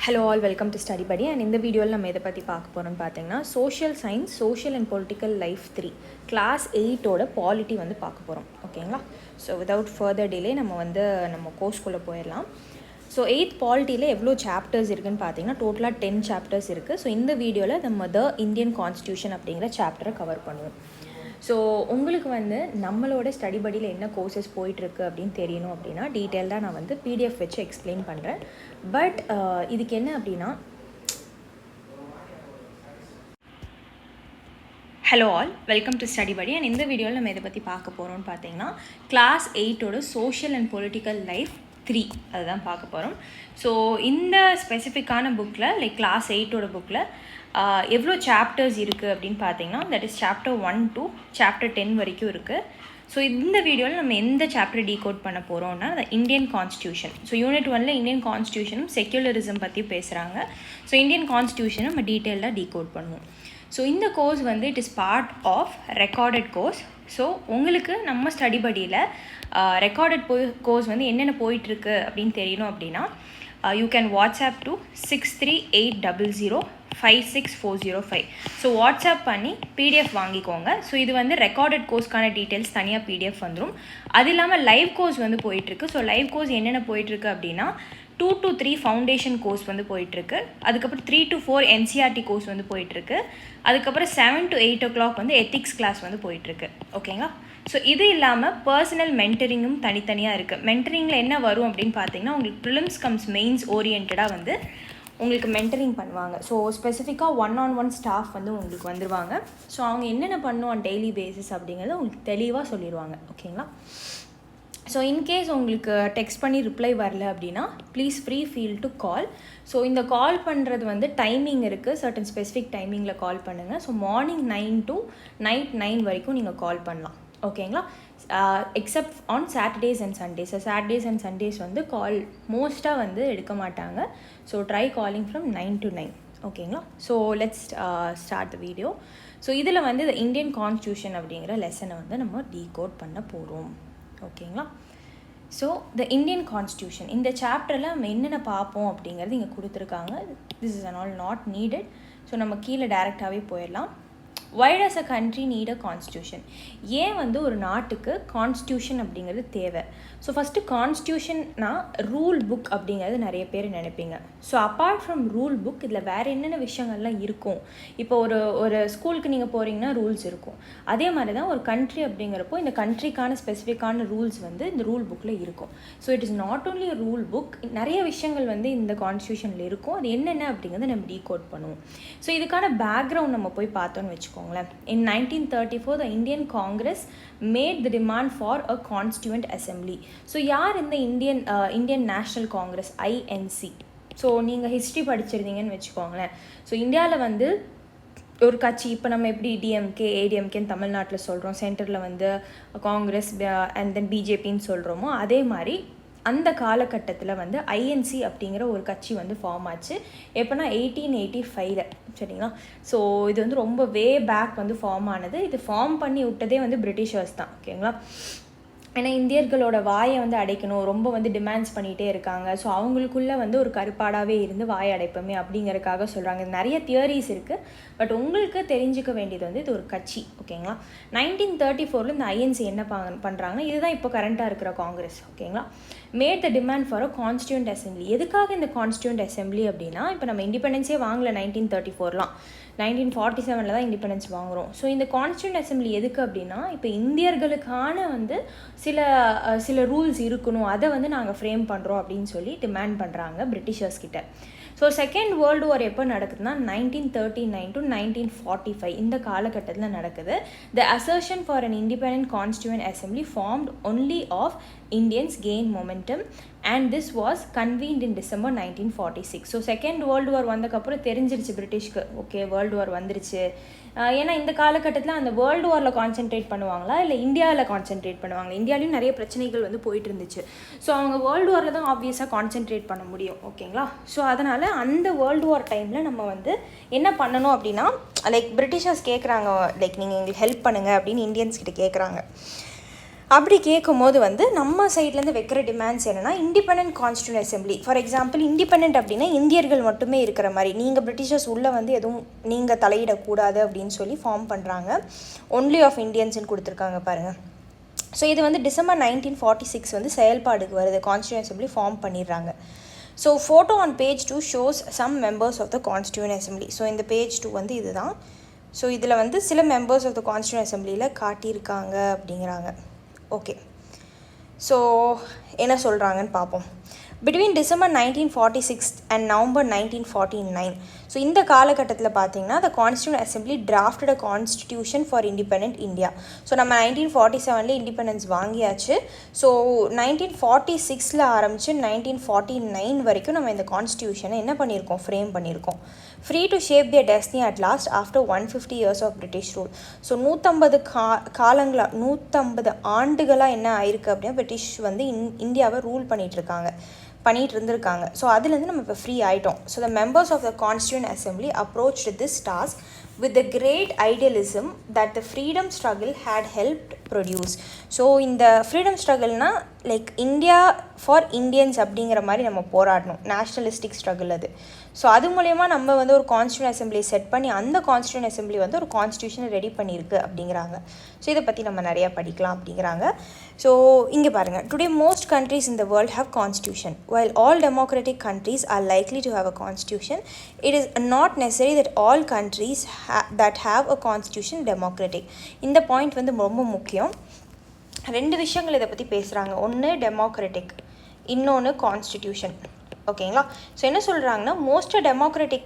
Hello all, welcome to Study Buddy. And in the video நம்ம எதை பற்றி பார்க்க போகிறோம்னு பார்த்தீங்கன்னா social science social and political life 3 class 8ஓட பாலிட்டி வந்து பார்க்க போகிறோம். ஓகேங்களா? ஸோ விதவுட் ஃபர்தர் டிலே நம்ம கோர்ஸ்குள்ளே போயிடலாம். ஸோ 8th பாலிட்டியில் எவ்வளோ சாப்டர்ஸ் இருக்குதுன்னு பார்த்தீங்கன்னா டோட்டலாக 10 சாப்டர்ஸ் இருக்குது. ஸோ இந்த வீடியோவில் நம்ம த இந்தியன் கான்ஸ்டியூஷன் அப்படிங்கிற சாப்டரை கவர் பண்ணுவோம். ஸோ உங்களுக்கு வந்து நம்மளோட ஸ்டடி படியில் என்ன கோர்சஸ் போயிட்டுருக்கு அப்படின்னு தெரியணும் அப்படின்னா டீட்டெயில்டாக நான் வந்து பிடிஎஃப் வச்சு எக்ஸ்பிளைன் பண்ணுறேன். பட் இதுக்கு என்ன அப்படின்னா, hello all, welcome to study Padi. And இந்த வீடியோவில் நம்ம இதை பற்றி பார்க்க போகிறோம்னு பார்த்தீங்கன்னா கிளாஸ் 8ஓட சோஷியல் அண்ட் பொலிட்டிக்கல் லைஃப் 3 அதுதான் பார்க்க போகிறோம். ஸோ இந்த ஸ்பெசிஃபிக்கான புக்கில் லைக் கிளாஸ் 8ஓட புக்கில் எவ்வளோ சாப்டர்ஸ் இருக்குது அப்படின்னு பார்த்தீங்கன்னா that is chapter 1 to chapter 10 வரைக்கும் இருக்குது. ஸோ இந்த வீடியோவில் நம்ம எந்த சாப்டர் டீகோட் பண்ண போகிறோம்னா த இந்தியன் கான்ஸ்டியூஷன். ஸோ யூனிட் 1ல் இந்தியன் கான்ஸ்டியூஷனும் செக்யுலரிசம் பற்றி பேசுகிறாங்க. ஸோ இந்தியன் கான்ஸ்டியூஷனை நம்ம டீட்டெயிலாக டீகோட் பண்ணுவோம். ஸோ இந்த கோர்ஸ் வந்து it is part of recorded course. So உங்களுக்கு நம்ம ஸ்டடி படியில் ரெக்கார்டட் கோர்ஸ் வந்து என்னென்ன போயிட்டுருக்கு அப்படின்னு தெரியணும் அப்படின்னா you can WhatsApp to 6380056405. So WhatsApp பண்ணி பிடிஎஃப் வாங்கிக்கோங்க. ஸோ இது வந்து ரெக்கார்டட் கோர்ஸ்க்கான டீட்டெயில்ஸ் தனியாக பிடிஎஃப் வந்துடும். அது இல்லாமல் லைவ் கோர்ஸ் வந்து போயிட்டுருக்கு. ஸோ லைவ் கோர்ஸ் என்னென்ன போயிட்டுருக்கு அப்படின்னா 2 to 3 ஃபவுண்டேஷன் கோர்ஸ் வந்து போயிட்டுருக்கு. அதுக்கப்புறம் 3 to 4 NCERT கோர்ஸ் வந்து போயிட்டுருக்கு. அதுக்கப்புறம் 7 to 8 o'clock வந்து எத்திக்ஸ் கிளாஸ் வந்து போயிட்டுருக்கு. ஓகேங்களா? ஸோ இது இல்லாமல் பர்சனல் மென்டரிங்கும் தனித்தனியாக இருக்குது. மென்டரிங்கில் என்ன வரும் அப்படின்னு பார்த்தீங்கன்னா உங்களுக்கு ப்ரிலிம்ஸ் கம்ஸ் மெயின்ஸ் ஓரியன்டாக வந்து உங்களுக்கு மென்டரிங் பண்ணுவாங்க. ஸோ ஸ்பெசிஃபிக்காக 1-on-1 ஸ்டாஃப் வந்து உங்களுக்கு வந்துடுவாங்க. ஸோ அவங்க என்னென்ன பண்ணுவோம் டெய்லி பேசிஸ் அப்படிங்கிறத உங்களுக்கு தெளிவாக சொல்லிடுவாங்க. ஓகேங்களா? ஸோ இன்கேஸ் உங்களுக்கு டெக்ஸ்ட் பண்ணி ரிப்ளை வரல அப்படின்னா please feel to call. So இந்த கால் பண்ணுறது வந்து டைமிங் இருக்குது, சர்டன் ஸ்பெசிஃபிக் டைமிங்கில் கால் பண்ணுங்கள். ஸோ மார்னிங் 9 to நைட் 9 வரைக்கும் நீங்கள் கால் பண்ணலாம். ஓகேங்களா? Accept on Saturdays and Sundays. Saturdays and Sundays வந்து கால் மோஸ்ட்டாக வந்து எடுக்க மாட்டாங்க. So try calling from 9 to 9. ஓகேங்களா? So let's start the video. So இதில் வந்து இந்த இந்தியன் கான்ஸ்டியூஷன் அப்படிங்கிற லெசனை வந்து நம்ம டீகோட் பண்ண போகிறோம். ஓகேங்களா? ஸோ த இந்தியன் கான்ஸ்டியூஷன் இந்த சாப்டரில் நம்ம என்னென்ன பார்ப்போம் அப்படிங்கிறது இங்கே கொடுத்துருக்காங்க. This is and all not needed. So நம்ம கீழே டேரெக்டாகவே போயிடலாம். Why does a country need a constitution? ஏன் வந்து ஒரு நாட்டுக்கு கான்ஸ்டியூஷன் அப்படிங்கிறது தேவை? ஸோ ஃபஸ்ட்டு கான்ஸ்டியூஷன்னா ரூல் புக் அப்படிங்கிறது நிறைய பேர் நினைப்பீங்க. So apart from rule book இதில் வேறு என்னென்ன விஷயங்கள்லாம் இருக்கும்? இப்போ ஒரு ஸ்கூலுக்கு நீங்கள் போகிறீங்கன்னா ரூல்ஸ் இருக்கும். அதே மாதிரி தான் ஒரு கண்ட்ரி அப்படிங்கிறப்போ இந்த கண்ட்ரிக்கான ஸ்பெசிஃபிக்கான ரூல்ஸ் வந்து இந்த ரூல் புக்கில் இருக்கும். So it is not only rule book, நிறைய விஷயங்கள் வந்து இந்த கான்ஸ்டியூஷனில் இருக்கும். அது என்னென்ன அப்படிங்கிறத நம்ம டீகோட் பண்ணுவோம். ஸோ இதுக்கான பேக்ரவுண்ட் நம்ம போய் பார்த்தோன்னு வச்சுக்கோங்க. In 1934 the Indian Congress made the demand for a constituent assembly. So யார் இந்த Indian National Congress INC? So நீங்கள் ஹிஸ்ட்ரி படிச்சிருந்தீங்கன்னு வச்சுக்கோங்களேன். ஸோ இந்தியாவில் வந்து ஒரு கட்சி, இப்போ நம்ம எப்படி டிஎம்கே ஏடிஎம்கேன்னு தமிழ்நாட்டில் சொல்கிறோம், சென்டரில் வந்து காங்கிரஸ் அண்ட் தென் பிஜேபின்னு சொல்கிறோமோ அதே மாதிரி அந்த காலகட்டத்தில் வந்து ஐஎன்சி அப்படிங்கிற ஒரு கட்சி வந்து ஃபார்ம் ஆச்சு. எப்போனா 1885. சரிங்களா? ஸோ இது வந்து ரொம்ப வே பேக் வந்து ஃபார்ம் ஆனது. இது ஃபார்ம் பண்ணி விட்டதே வந்து பிரிட்டிஷர்ஸ் தான். ஓகேங்களா? ஏன்னா இந்தியர்களோட வாயை வந்து அடைக்கணும், ரொம்ப வந்து டிமாண்ட்ஸ் பண்ணிகிட்டே இருக்காங்க. ஸோ அவங்களுக்குள்ளே வந்து ஒரு கருப்பாடாகவே இருந்து வாயை அடைப்போமே அப்படிங்கிறதுக்காக சொல்கிறாங்க. நிறைய தியரிஸ் இருக்குது. பட் உங்களுக்கு தெரிஞ்சுக்க வேண்டியது வந்து இது ஒரு கட்சி. ஓகேங்களா? 1934 இந்த ஐஎன்சி என்ன பண்ணுறாங்கன்னா இதுதான் இப்போ கரண்ட்டாக இருக்கிற காங்கிரஸ். ஓகேங்களா? Made the demand for a constituent assembly. எதுக்காக இந்த கான்ஸ்டியூண்ட் அசம்பிளி அப்படின்னா இப்போ நம்ம இண்டிபெண்டன்ஸே வாங்கலை 1934லாம், 1947 தான் இண்டிபெண்டன்ஸ் வாங்குகிறோம். ஸோ இந்த கான்ஸ்டியூண்ட் அசம்பிளி எதுக்கு அப்படின்னா இப்போ இந்தியர்களுக்கான வந்து சில ரூல்ஸ் இருக்கணும், அதை வந்து நாங்கள் ஃப்ரேம் பண்ணுறோம் அப்படின்னு சொல்லி டிமாண்ட் பண்ணுறாங்க பிரிட்டிஷர்ஸ் கிட்ட. ஸோ செகண்ட் வேர்ல்டு வார் எப்போ நடக்குதுன்னா 1939 to 1945 இந்த காலகட்டத்தில் நடக்குது. The assertion for an independent constituent assembly formed only of Indians gain momentum and this was convened in December 1946. So second world war வந்ததுக்கப்புறம் தெரிஞ்சிருச்சு பிரிட்டிஷ்க்கு, ஓகே வேர்ல்டு வார் வந்துருச்சு. ஏன்னா இந்த காலகட்டத்தில் அந்த வேர்ல்டு வாரில் கான்சென்ட்ரேட் பண்ணுவாங்களா இல்லை இந்தியாவில் கான்சென்ட்ரேட் பண்ணுவாங்களா? இந்தியாவிலையும் நிறைய பிரச்சனைகள் வந்து போயிட்டு இருந்துச்சு. ஸோ அவங்க வேர்ல்டு வாரில் தான் ஆப்வியஸாக கான்சென்ட்ரேட் பண்ண முடியும். ஓகேங்களா? ஸோ அதனால் அந்த வேர்ல்டு வார் டைமில் நம்ம வந்து என்ன பண்ணணும் அப்படின்னா லைக் பிரிட்டிஷர்ஸ் கேட்குறாங்க, லைக் நீங்கள் எங்களுக்கு ஹெல்ப் பண்ணுங்கள் அப்படின்னு இந்தியன்ஸ் கிட்ட கேட்குறாங்க. அப்படி கேட்கும்போது வந்து நம்ம சைட்லேருந்து வைக்கிற டிமாண்ட்ஸ் என்னென்னா independent constituent assembly. For example independent அப்படின்னா இந்தியர்கள் மட்டுமே இருக்கிற மாதிரி, நீங்கள் பிரிட்டிஷர்ஸ் உள்ளே வந்து எதுவும் நீங்கள் தலையிடக்கூடாது அப்படின்னு சொல்லி ஃபார்ம் பண்ணுறாங்க. ஒன்லி ஆஃப் இந்தியன்ஸ்னு கொடுத்துருக்காங்க பாருங்கள். ஸோ இது வந்து டிசம்பர் 1946 வந்து செயல்பாடுக்கு வருது, கான்ஸ்டியூண்ட் அசம்பிளி ஃபார்ம் பண்ணிடுறாங்க. So photo on page 2 shows some members of the constituent assembly. So இந்த பேஜ் 2 வந்து இதுதான். ஸோ இதில் வந்து சில மெம்பர்ஸ் ஆஃப் த கான்ஸ்டியூண்ட் அசம்பிளியில் காட்டியிருக்காங்க அப்படிங்கிறாங்க. ஓகே, ஸோ என்ன சொல்கிறாங்கன்னு பார்ப்போம். Between December 1946 and November 1949, so இந்த காலகட்டத்தில் பார்த்தீங்கன்னா the constituent assembly drafted a constitution for independent India. So நம்ம 1947 இண்டிபெண்டன்ஸ் வாங்கியாச்சு. ஸோ 1946 ஆரம்பித்து 1949 வரைக்கும் நம்ம இந்த கான்ஸ்டியூஷனை என்ன பண்ணியிருக்கோம், ஃப்ரேம் பண்ணியிருக்கோம். Free to shape their destiny at last after 150 years of British rule. So 150 ஆண்டுகளாக என்ன ஆயிருக்கு அப்படின்னா பிரிட்டிஷ் வந்து இந்தியாவை ரூல் பண்ணிட்டு இருந்திருக்காங்க. ஸோ அதுலேருந்து நம்ம இப்போ ஃப்ரீ ஆகிட்டோம். So the members of the constituent assembly approached this task with the great idealism that the freedom struggle had helped produce. So இந்த ஃப்ரீடம் ஸ்ட்ரகிள்னால் லைக் இந்தியா ஃபார் இந்தியன்ஸ் அப்படிங்கிற மாதிரி நம்ம போராடணும், நேஷ்னலிஸ்டிக் ஸ்ட்ரகிள் அது. ஸோ அது மூலயமா நம்ம வந்து ஒரு கான்ஸ்டியூண்ட் அசம்பிளி செட் பண்ணி அந்த கான்ஸ்டியூண்ட் அசம்பிளி வந்து ஒரு கான்ஸ்டியூஷனை ரெடி பண்ணியிருக்கு அப்படிங்கிறாங்க. ஸோ இதை பற்றி நம்ம நிறையா படிக்கலாம் அப்படிங்கிறாங்க. ஸோ இங்கே பாருங்கள், today most countries in the world have constitution. while all democratic countries are likely to have a constitution, it is not necessary that all countries that have a constitution democratic. இந்த point வந்து ரொம்ப முக்கியம். ரெண்டு விஷயங்கள் இதை பற்றி பேசுகிறாங்க. ஒன்று டெமோக்ராட்டிக், இன்னொன்று கான்ஸ்டிடியூஷன். ஓகேங்களா? ஸோ என்ன சொல்கிறாங்கன்னா மோஸ்ட்டாக டெமோக்ராட்டிக்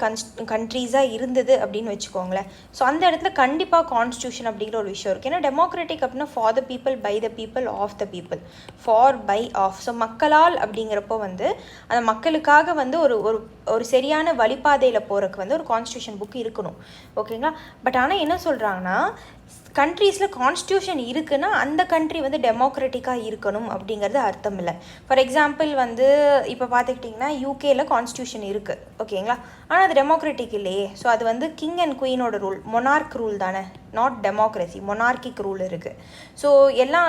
கண்ட்ரீஸாக இருந்தது அப்படின்னு வச்சுக்கோங்களேன். ஸோ அந்த இடத்துல கண்டிப்பாக கான்ஸ்டியூஷன் அப்படிங்கிற ஒரு விஷயம் இருக்குது. ஏன்னா டெமோக்ராட்டிக் அப்படின்னா for the people, by the people, of the people, for, by, of. So மக்களால் அப்படிங்கிறப்போ வந்து அந்த மக்களுக்காக வந்து ஒரு சரியான வழிபாதையில் போகிறதுக்கு வந்து ஒரு கான்ஸ்டியூஷன் புக் இருக்கணும். ஓகேங்களா? பட் ஆனால் என்ன சொல்கிறாங்கன்னா கண்ட்ரீஸில் கான்ஸ்டியூஷன் இருக்குன்னா அந்த கண்ட்ரி வந்து டெமோக்ராட்டிக்காக இருக்கணும் அப்படிங்கிறது அர்த்தம் இல்லை. ஃபார் எக்ஸாம்பிள் வந்து இப்போ பார்த்துக்கிட்டிங்கன்னா யூகேயில் கான்ஸ்டியூஷன் இருக்குது, ஓகேங்களா? ஆனால் அது டெமோக்ராட்டிக் இல்லையே. ஸோ அது வந்து கிங் அண்ட் குயினோட ரூல், மொனார்க் ரூல் தானே, நாட் டெமோக்ரஸி, மொனார்க்கிக் ரூல் இருக்குது. ஸோ எல்லா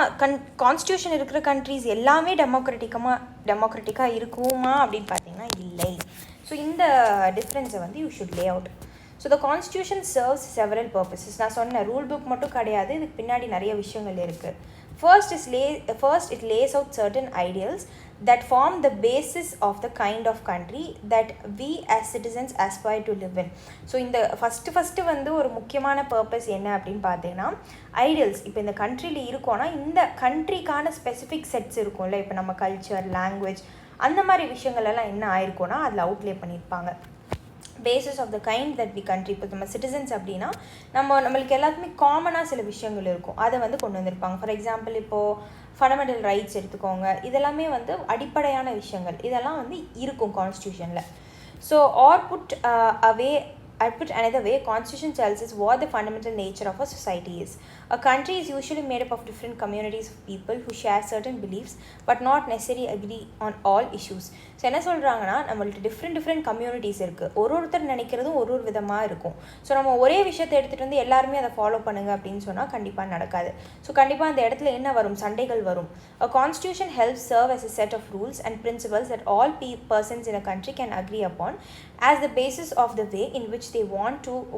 கான்ஸ்டியூஷன் இருக்கிற கண்ட்ரீஸ் எல்லாமே டெமோக்ராட்டிக்காக இருக்குமா அப்படின்னு பார்த்தீங்கன்னா இல்லை. ஸோ இந்த டிஃப்ரென்ஸை வந்து you should lay out. So the constitution serves several purposes. நான் சொன்ன ரூல் புக் மட்டும் கிடையாது, இதுக்கு பின்னாடி நிறைய விஷயங்கள் இருக்குது. First, it lays out certain ideals that form the basis of the kind of country that we as citizens aspire to live in. So இந்த ஃபஸ்ட்டு வந்து ஒரு முக்கியமான பர்பஸ் என்ன அப்படின்னு பார்த்தீங்கன்னா ஐடியல்ஸ். இப்போ இந்த கண்ட்ரியில் இருக்கோன்னா இந்த கண்ட்ரிக்கான ஸ்பெசிஃபிக் செட்ஸ் இருக்கும்ல, இப்போ நம்ம கல்ச்சர், லாங்குவேஜ், அந்த மாதிரி விஷயங்கள் எல்லாம் என்ன ஆயிருக்கும்னா அதில் அவுட்லே பண்ணியிருப்பாங்க. Basis of the kind that we country. இப்போ நம்ம சிட்டிசன்ஸ் அப்படின்னா நம்மளுக்கு எல்லாத்துக்குமே காமனாக சில விஷயங்கள் இருக்கும், அதை வந்து கொண்டு வந்திருப்பாங்க. ஃபார் எக்ஸாம்பிள் இப்போது ஃபண்டமெண்டல் ரைட்ஸ் எடுத்துக்கோங்க, இதெல்லாமே வந்து அடிப்படையான விஷயங்கள், இதெல்லாம் வந்து இருக்கும் கான்ஸ்டியூஷனில். So put another way, constitution tells us what the fundamental nature of a society is. A country is usually made up of different communities of people who share certain beliefs but not necessarily agree on all issues. So என்ன சொல்கிறாங்கன்னா நம்மள்ட்ட different communities இருக்குது, ஒருத்தர் நினைக்கிறதும் ஒரு விதமாக இருக்கும். So நம்ம ஒரே விஷயத்தை எடுத்துகிட்டு வந்து எல்லாருமே அதை ஃபாலோ பண்ணுங்க அப்படின்னு சொன்னால் கண்டிப்பாக நடக்காது. ஸோ கண்டிப்பாக அந்த இடத்துல என்ன வரும், சண்டைகள் வரும். A constitution helps serve as a set of rules and principles that all persons in a country can agree upon as the basis of the way in which they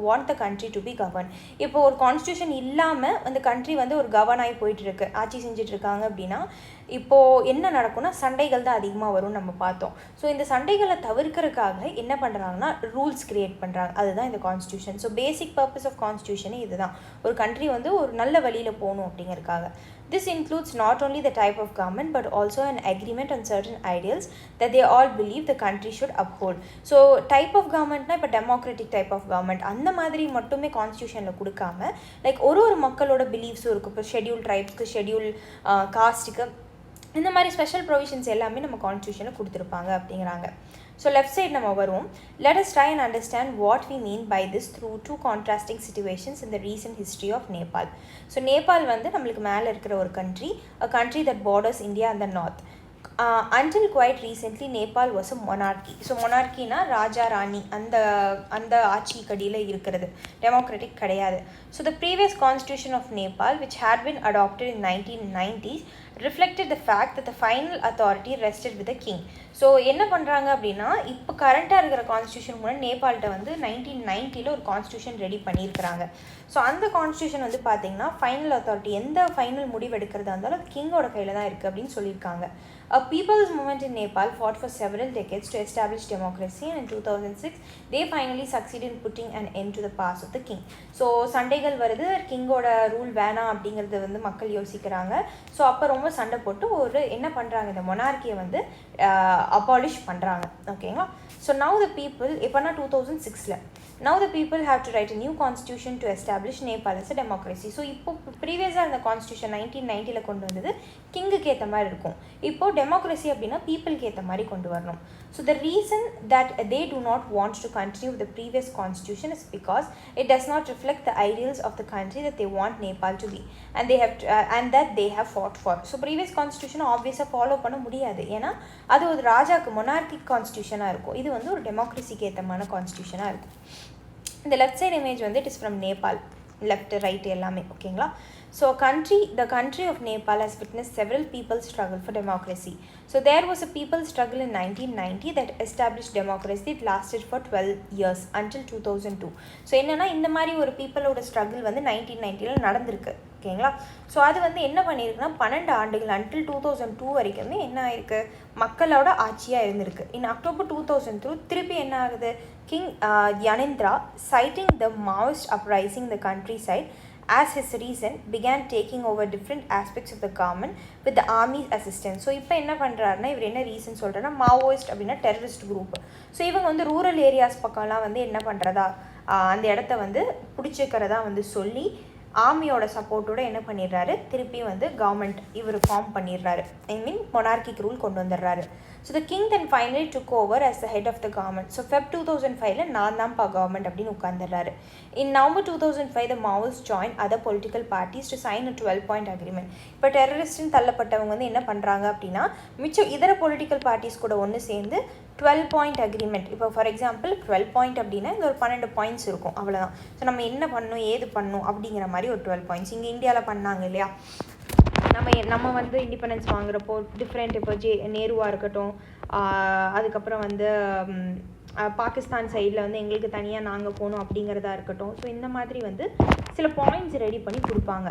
want the country to be governed. இப்போ ஒரு constitution இல்லாமல் அந்த country வந்து ஒரு govern ஆகி போயிட்டுருக்கு, ஆட்சி செஞ்சிட்ருக்காங்க அப்படின்னா இப்போது என்ன நடக்கும்னா சண்டைகள் தான் அதிகமாக வரும்னு நம்ம பார்த்தோம். ஸோ இந்த சண்டைகளை தவிர்க்கிறதுக்காக என்ன பண்ணுறாங்கன்னா ரூல்ஸ் க்ரியேட் பண்ணுறாங்க, அதுதான் இந்த கான்ஸ்டியூஷன். ஸோ பேசிக் பர்பஸ் ஆஃப் கான்ஸ்டியூஷனே இதுதான், ஒரு கண்ட்ரி வந்து ஒரு நல்ல வழியில் போகணும் அப்படிங்கிறதுக்காக. This includes not only the type of government but also an agreement on certain ideals that they all believe the country should uphold. So type of governmentனா இப்போ democratic type of government அந்த மாதிரி மட்டுமே கான்ஸ்டியூஷனில் கொடுக்காம லைக் ஒரு மக்களோட பிலீஃப்ஸும் இருக்குது. இப்போ schedule ட்ரைப்ஸ்க்கு, schedule காஸ்ட்டுக்கு, இந்த மாதிரி ஸ்பெஷல் ப்ரொவிஷன்ஸ் எல்லாமே நம்ம கான்ஸ்டியூஷனில் கொடுத்துருப்பாங்க அப்படிங்கிறாங்க. ஸோ லெஃப்ட் சைட் நம்ம வருவோம். Let us try and understand what we mean by this through two contrasting situations in the recent history of Nepal. So Nepal வந்து நம்மளுக்கு மேலே இருக்கிற ஒரு country, a country that borders India and the north. until quite recently Nepal was a monarchy. So monarchy na Raja Rani அந்த ஆட்சி கடியில் இருக்கிறது, democratic கிடையாது. So the previous constitution of Nepal, which had been adopted in 1990s, reflected the fact that the final authority rested with the king. So என்ன பண்ணுறாங்க அப்படின்னா, இப்போ கரண்ட்டாக இருக்கிற கான்ஸ்டியூஷன் கூட நேபாள்கிட்ட வந்து 1990 ஒரு கான்ஸ்டியூஷன் ரெடி பண்ணியிருக்கிறாங்க. ஸோ அந்த கான்ஸ்டியூஷன் வந்து பார்த்திங்கன்னா ஃபைனல் அத்தாரிட்டி, எந்த ஃபைனல் முடிவு எடுக்கிறதா இருந்தாலும் அது கிங்கோட கையில் தான் இருக்குது அப்படின்னு சொல்லியிருக்காங்க. A people's movement in Nepal fought for several decades to establish democracy, and in 2006 they finally succeeded in putting an end to the powers of the king. So சண்டைகள் வருது, கிங்கோட ரூல் வேணாம் அப்படிங்கிறது வந்து மக்கள் யோசிக்கிறாங்க. ஸோ அப்போ ரொம்ப சண்டை போட்டு ஒரு என்ன பண்ணுறாங்க, இந்த மொனார்க்கியை வந்து அபாலிஷ் பண்ணுறாங்க. ஓகேங்களா? ஸோ நவ் த பீப்புள், இப்போனா 2006, now the people have to write a new constitution to establish Nepal as a democracy. So இப்போ ப்ரீவியஸாக இருந்த கான்ஸ்டியூஷன் 1990 கொண்டு வந்தது கிங்குக்கு ஏற்ற மாதிரி இருக்கும். இப்போது டெமோக்ரஸி அப்படின்னா பீப்புளுக்கு ஏற்ற மாதிரி கொண்டு வரணும். So the reason that they do not want to continue with the previous constitution is because it does not reflect the ideals of the country that they want Nepal to be, and they have to, and that they have fought for. So previous கான்ஸ்டியூஷனை ஆப்வியஸாக follow பண்ண முடியாது, ஏன்னா அது ஒரு ராஜாக்கு மொனார்க்கிக் கான்ஸ்டியூஷனாக இருக்கும். இது வந்து ஒரு டெமோக்ரஸிக்கு ஏற்றமான கான்ஸ்டியூஷனாக இருக்கும். இந்த லெஃப்ட் சைட் இமேஜ் வந்து it is from Nepal, left right எல்லாமே. ஓகேங்களா? So the country of Nepal has witnessed several people's struggle for democracy. So there was a people's struggle in 1990 that established democracy. It lasted for 12 years until 2002. So என்னென்னா இந்த மாதிரி ஒரு பீப்புளோட struggle வந்து 1990 நடந்திருக்கு. ஓகேங்களா? ஸோ அது வந்து என்ன பண்ணியிருக்குன்னா 12 ஆண்டுகள் until 2002 வரைக்குமே என்ன ஆயிருக்கு, மக்களோட ஆட்சியாக இருந்திருக்கு. இன் அக்டோபர் 2002 திருப்பி என்ன ஆகுது, king யனேந்திரா, citing the Maoist uprising in the countryside as his reason, began taking over different aspects of the government with the army's assistance. So இப்போ என்ன பண்ணுறாருன்னா, இவர் என்ன ரீசன் சொல்கிறேன்னா, மாவோயிஸ்ட் அப்படின்னா டெரரிஸ்ட் குரூப். ஸோ இவங்க வந்து ரூரல் ஏரியாஸ் பக்கம்லாம் வந்து என்ன பண்ணுறதா, அந்த இடத்த வந்து பிடிச்சிக்கிறதா வந்து சொல்லி ஆர்மியோட சப்போர்ட்டோட என்ன பண்ணிடுறாரு, திருப்பி வந்து கவர்மெண்ட் இவர் ஃபார்ம் பண்ணிடுறாரு. ஐ மீன் மொனார்க்கிக் ரூல் கொண்டு வந்துடுறாரு. So the king then finally took over as the head of the government. So Feb 2005 நான் தான்ப்பா கவர்மெண்ட் அப்படின்னு உட்காந்துடுறாரு. இன் November 2005 the Maoists joined other political parties to sign a 12-point agreement. இப்போ டெரரிஸ்ட்னு தள்ளப்பட்டவங்க வந்து என்ன பண்ணுறாங்க அப்படின்னா, மிச்சம் இதர பொலிட்டிக்கல் பார்ட்டிஸ் கூட ஒன்று சேர்ந்து 12-point agreement. இப்போ ஃபார் எக்ஸாம்பிள் 12 பாயிண்ட் அப்படின்னா இந்த ஒரு 12 பாயிண்ட்ஸ் இருக்கும், அவ்வளோதான். ஸோ நம்ம என்ன பண்ணணும் ஏது பண்ணணும் அப்படிங்கிற மாதிரி ஒரு 12 பாயிண்ட்ஸ் இங்கே இந்தியாவில் பண்ணாங்க இல்லையா. நம்ம வந்து இண்டிபெண்டன்ஸ் வாங்குறப்போ டிஃப்ரெண்ட், இப்போ நேருவாக இருக்கட்டும், அதுக்கப்புறம் வந்து பாகிஸ்தான் சைடில் வந்து எங்களுக்கு தனியாக நாங்கள் போகணும் அப்படிங்கிறதா இருக்கட்டும். ஸோ இந்த மாதிரி வந்து சில பாயிண்ட்ஸ் ரெடி பண்ணி கொடுப்பாங்க,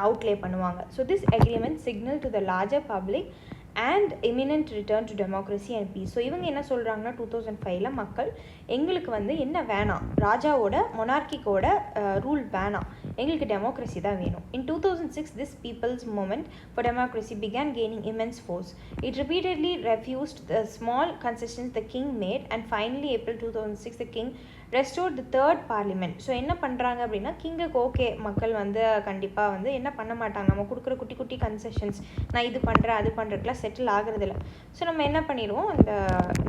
அவுட்லே பண்ணுவாங்க. So this agreement signal to the larger public and imminent return to democracy and peace. So இவங்க என்ன சொல்கிறாங்கன்னா 2005 மக்கள் எங்களுக்கு வந்து என்ன வேணாம், ராஜாவோட மொனார்க்கிக்கோட ரூல் வேணாம், எங்களுக்கு டெமோக்ரஸி தான் வேணும். இன் 2006 this people's movement for democracy began gaining immense force. It repeatedly refused the small concessions the king made, and finally April 2006 the king restored the third parliament. So என்ன பண்ணுறாங்க அப்படின்னா, கிங்குக்கு ஓகே, மக்கள் வந்து கண்டிப்பாக வந்து என்ன பண்ண மாட்டாங்க, நம்ம கொடுக்குற குட்டி குட்டி கன்செஷன்ஸ், நான் இது பண்ணுறேன் அது பண்ணுறதுக்குலாம் செட்டில் ஆகுறதில்ல. ஸோ நம்ம என்ன பண்ணிடுவோம், அந்த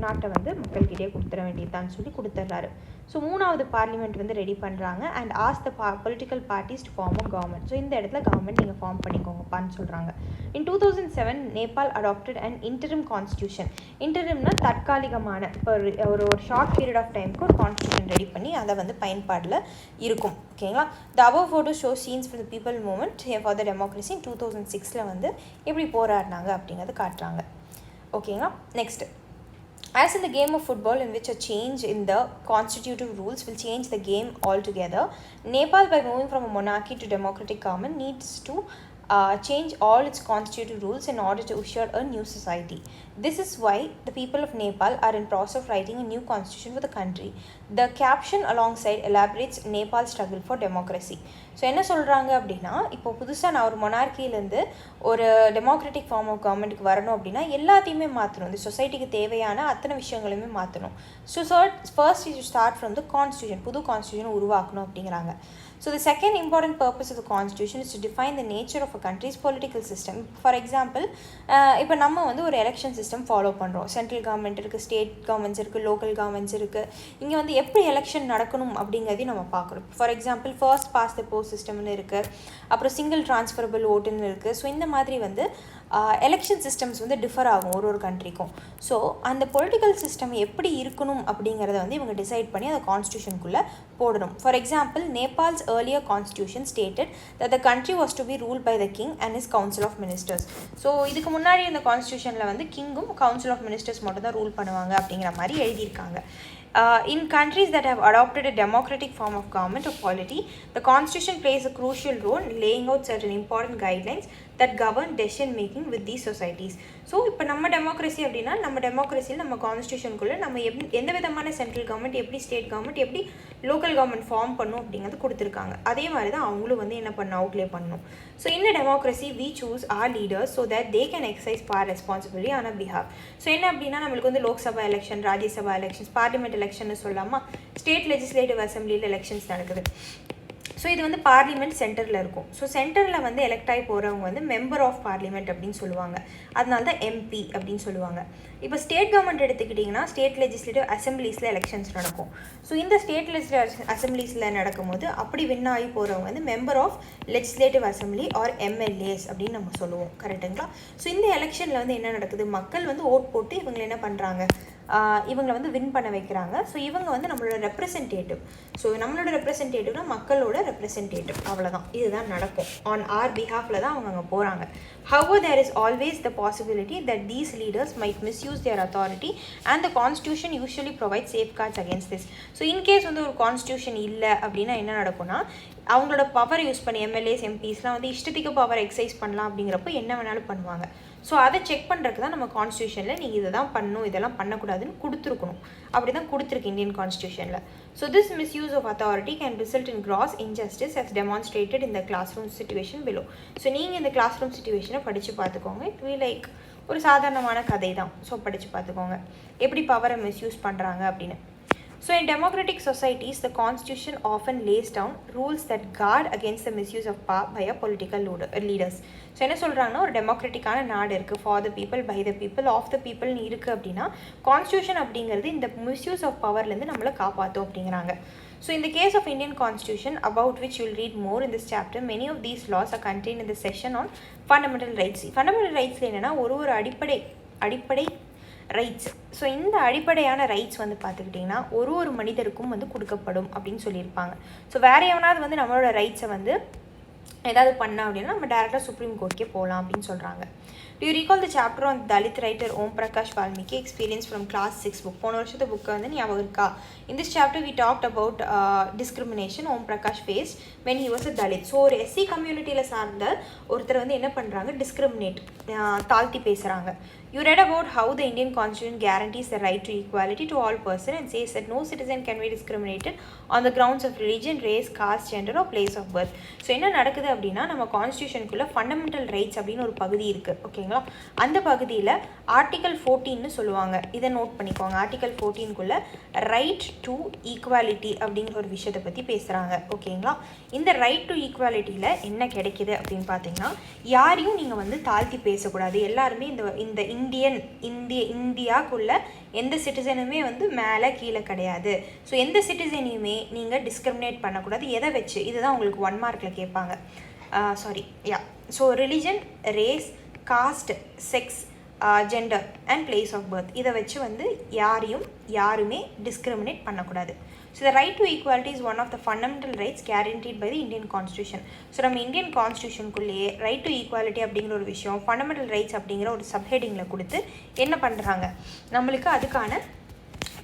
நாட்டை வந்து மக்கள்கிட்டே கொடுத்துட வேண்டியதான்னு சொல்லி கொடுத்துட்றாரு. ஸோ 3வது பார்லிமெண்ட் வந்து ரெடி பண்ணுறாங்க and ask the political parties to form a government. So இந்த இடத்துல கவர்மெண்ட் நீங்கள் ஃபார்ம் பண்ணிக்கோங்கப்பான்னு சொல்கிறாங்க. In 2007 Nepal adopted and interim constitution. இன்டரிம்னா தற்காலிகமான, இப்போ ஒரு ஷார்ட் பீரியட் ஆஃப் டைமுக்கு ஒரு கான்ஸ்டியூஷன் ரெடி பண்ணி அதை வந்து பயன்பாடில் இருக்கும். ஓகேங்களா? The above photo show scenes for the people movement for the democracy 2006 வந்து எப்படி போராடினாங்க அப்படிங்கிறது காட்டுறாங்க. ஓகேங்களா? Next, as in the game of football in which a change in the constitutive rules will change the game altogether, Nepal, by moving from a monarchy to democratic government, needs to change all its constitutive rules in order to usher a new society. This is why the people of Nepal are in process of writing a new constitution for the country. The caption alongside elaborates Nepal's struggle for democracy. So என்ன சொல்கிறாங்க அப்படின்னா, இப்போ புதுசாக நான் ஒரு மொனார்க்கியிலேருந்து ஒரு democratic form of கவர்மெண்ட்டுக்கு வரணும் அப்படின்னா எல்லாத்தையுமே மாற்றணும், இந்த சொசைட்டிக்கு தேவையான அத்தனை விஷயங்களையுமே மாற்றணும். So first you start from the constitution, புது கான்ஸ்டியூஷன் உருவாக்கணும் அப்படிங்கிறாங்க. So the second important purpose of the constitution is to define the nature of a country's political system. For example, இப்போ நம்ம வந்து ஒரு எலெக்ஷன் சிஸ்டம் ஃபாலோ பண்ணுறோம். Central government இருக்குது, state governments இருக்குது, லோக்கல் கவர்மெண்ட்ஸ் இருக்குது. இங்கே வந்து எப்படி எலெக்ஷன் நடக்கணும் அப்படிங்கிறதையும் நம்ம பார்க்குறோம். For example first past the post சிஸ்டம்னு இருக்குது, அப்புறம் சிங்கிள் ட்ரான்ஸ்ஃபரபிள் ஓட்டுன்னு இருக்குது. ஸோ இந்த மாதிரி வந்து எலெக்ஷன் சிஸ்டம்ஸ் வந்து டிஃபர் ஆகும் ஒரு கண்ட்ரிக்கும். ஸோ அந்த பொலிட்டிக்கல் சிஸ்டம் எப்படி இருக்கணும் அப்படிங்கிறத வந்து இவங்க டிசைட் பண்ணி அதை கான்ஸ்டியூஷனுக்குள்ளே போடணும். For example, Nepal's earlier constitution stated that the country was to be rule by the king and is council of ministers. So இதுக்கு முன்னாடி இந்த கான்ஸ்டியூஷனில் வந்து கிங்கும் கவுன்சில் ஆஃப் மினிஸ்டர்ஸ் மட்டும் தான் ரூல் பண்ணுவாங்க அப்படிங்கிற மாதிரி எழுதியிருக்காங்க. In countries that have adopted a democratic form of government or polity, the constitution plays a crucial role in laying out certain important guidelines that govern decision making with these societies. So இப்போ நம்ம democracy அப்படின்னா நம்ம டெமோக்ரஸியில் நம்ம கான்ஸ்டியூஷனுக்குள்ளே நம்ம எந்த விதமான central government எப்படி state government எப்படி லோக்கல் கவர்மெண்ட் ஃபார்ம் பண்ணும் அப்படிங்கிறது கொடுத்துருக்காங்க. அதே மாதிரி தான் அவங்களும் வந்து என்ன பண்ணணும், அவுட்லே பண்ணணும். ஸோ இந்த democracy we choose our leaders so that they can exercise power responsibility on a behalf. So என்ன அப்படின்னா நம்மளுக்கு வந்து Lok Sabha election, Rajya Sabha elections, parliament election சொல்லாமா, ஸ்டேட் லெஜிஸ்லேட்டிவ் அசம்பிளியில் எலெக்ஷன்ஸ் நடக்குது. ஸோ இது வந்து பார்லிமெண்ட் சென்டரில் இருக்கும். ஸோ சென்டரில் வந்து எலெக்ட் ஆகி போகிறவங்க வந்து மெம்பர் ஆஃப் பார்லிமெண்ட் அப்படின்னு சொல்லுவாங்க. அதனால தான் எம்பி அப்படின்னு சொல்லுவாங்க. இப்போ ஸ்டேட் கவர்மெண்ட் எடுத்துக்கிட்டிங்கன்னா ஸ்டேட் லெஜிஸ்லேட்டிவ் அசம்பிளிஸில் எலெக்ஷன்ஸ் நடக்கும். ஸோ இந்த ஸ்டேட் லெஜிஸ்லேட்டிவ் அசம்பிளிஸில் நடக்கும்போது அப்படி வின் ஆகி போகிறவங்க வந்து member of legislative assembly or MLAs அப்படின்னு நம்ம சொல்லுவோம். கரெக்டுங்களா? ஸோ இந்த எலெக்ஷனில் வந்து என்ன நடக்குது, மக்கள் வந்து ஓட் போட்டு இவங்களை என்ன பண்ணுறாங்க, இவங்களை வந்து வின் பண்ண வைக்கிறாங்க. ஸோ இவங்க வந்து நம்மளோட ரெப்ரசன்டேட்டிவ். ஸோ நம்மளோட ரெப்ரசன்டேட்டிவ்னா மக்களோட ரெப்ரசன்டேட்டிவ். அவ்வளோதான், இதுதான் நடக்கும். ஆன் ஆர் பிஹாஃபில் தான் அவங்க அங்கே போகிறாங்க. However, there is always the possibility that these leaders might misuse their authority and the constitution usually provides safeguards against this. So in case வந்து ஒரு கான்ஸ்டியூஷன் இல்லை அப்படின்னா என்ன நடக்கும்னா, அவங்களோட பவர் யூஸ் பண்ணி எம்எல்ஏஸ் எம்பிஸ்லாம் வந்து இஷ்டத்துக்கு பவர் எக்ஸசைஸ் பண்ணலாம் அப்படிங்கிறப்போ என்ன வேணாலும் பண்ணுவாங்க. ஸோ அதை செக் பண்ணுறதுக்கு தான் நம்ம கான்ஸ்டியூஷனில் நீங்கள் இதை தான் பண்ணணும், இதெல்லாம் பண்ணக்கூடாதுன்னு கொடுத்துருக்கணும். அப்படி தான் கொடுத்துருக்கு இந்தியன் கான்ஸ்டியூஷனில். So this misuse of authority can result in gross injustice as demonstrated in the classroom situation below. ஸோ நீங்கள் இந்த கிளாஸ் ரூம் சிச்சுவேஷனை படித்து பார்த்துக்கோங்க. இட் வில் லைக் ஒரு சாதாரணமான கதை தான். ஸோ படித்து பார்த்துக்கோங்க எப்படி பவரை மிஸ்யூஸ் பண்ணுறாங்க அப்படின்னு. So in democratic societies, the constitution often lays down rules that guard against the misuse of power by a political leaders. So என்ன சொல்கிறாங்கன்னா, ஒரு டெமோக்ராட்டிக்கான நாடு இருக்குது, for the people, by the people, of the பீப்புள்னு இருக்குது அப்படின்னா கான்ஸ்டியூஷன் அப்படிங்கிறது இந்த மிஸ்யூஸ் ஆஃப் பவர்லேருந்து நம்மளை காப்பாற்றும் அப்படிங்கிறாங்க. So in the case of Indian constitution, about which you will read more in this chapter, many of these laws are contained in the section on fundamental rights. Fundamental rights என்னென்னா ஒரு அடிப்படை rights. So இந்த அடிப்படையான rights வந்து பார்த்துக்கிட்டிங்கன்னா ஒரு மனிதருக்கும் வந்து கொடுக்கப்படும் அப்படின்னு சொல்லியிருப்பாங்க. ஸோ வேறு எவனாவது வந்து நம்மளோட ரைட்ஸை வந்து ஏதாவது பண்ணா அப்படின்னா நம்ம டேரெக்டாக சுப்ரீம் கோர்ட்கே போகலாம் அப்படின்னு சொல்கிறாங்க. Do you recall the chapter on Dalit writer Om Prakash Valmiki experience from class 6 book? போன வருஷத்து புக்கு வந்து ஞாபகம் இருக்கா? In this chapter we talked about discrimination Om Prakash faced when he was a Dalit. So ஒரு SC கம்யூனிட்டியில் சார்ந்த ஒருத்தர் வந்து என்ன பண்ணுறாங்க, டிஸ்கிரிமினேட், தாழ்த்தி பேசுகிறாங்க. You read about how the Indian Constitution guarantees the right to equality to all persons and says that no citizen can be discriminated on the grounds of religion, race, caste, gender or place of birth. So என்ன நடக்குது அப்படின்னா, நம்ம கான்ஸ்டியூஷனுக்குள்ளே fundamental rights அப்படின்னு ஒரு பகுதி இருக்குது. ஓகேங்களா? அந்த பகுதியில் ஆர்டிகல் 14ன்னு சொல்லுவாங்க. இதை நோட் பண்ணிக்கோங்க. ஆர்டிகல் 14க்குள்ளே ரைட் டு ஈக்குவாலிட்டி அப்படிங்கிற ஒரு விஷயத்தை பற்றி பேசுகிறாங்க. ஓகேங்களா? இந்த ரைட் டு ஈக்குவாலிட்டியில் என்ன கிடைக்கிது அப்படின்னு பார்த்தீங்கன்னா, யாரையும் நீங்கள் வந்து தாழ்த்தி பேசக்கூடாது. எல்லாருமே இந்த இந்தியாவுக்குள்ள எந்த சிட்டிசனுமே வந்து மேலே கீழே கிடையாது. ஸோ எந்த சிட்டிசனையுமே நீங்கள் டிஸ்கிரிமினேட் பண்ணக்கூடாது. எதை வச்சு? இதுதான் உங்களுக்கு 1 மார்க்கில் கேட்பாங்க. So religion, race, caste, sex, gender and place of birth, இதை வச்சு வந்து யாருமே டிஸ்கிரிமினேட் பண்ணக்கூடாது. So the right to equality is one of the fundamental rights guaranteed by the Indian Constitution. So நம்ம இந்தியன் கான்ஸ்டியூஷனுக்குள்ளேயே ரைட் டு ஈக்குவாலிட்டி அப்படிங்கிற ஒரு விஷயம் fundamental rights அப்படிங்கிற ஒரு சப்ஹெட்டிங்கில் கொடுத்து என்ன பண்ணுறாங்க, நம்மளுக்கு அதுக்கான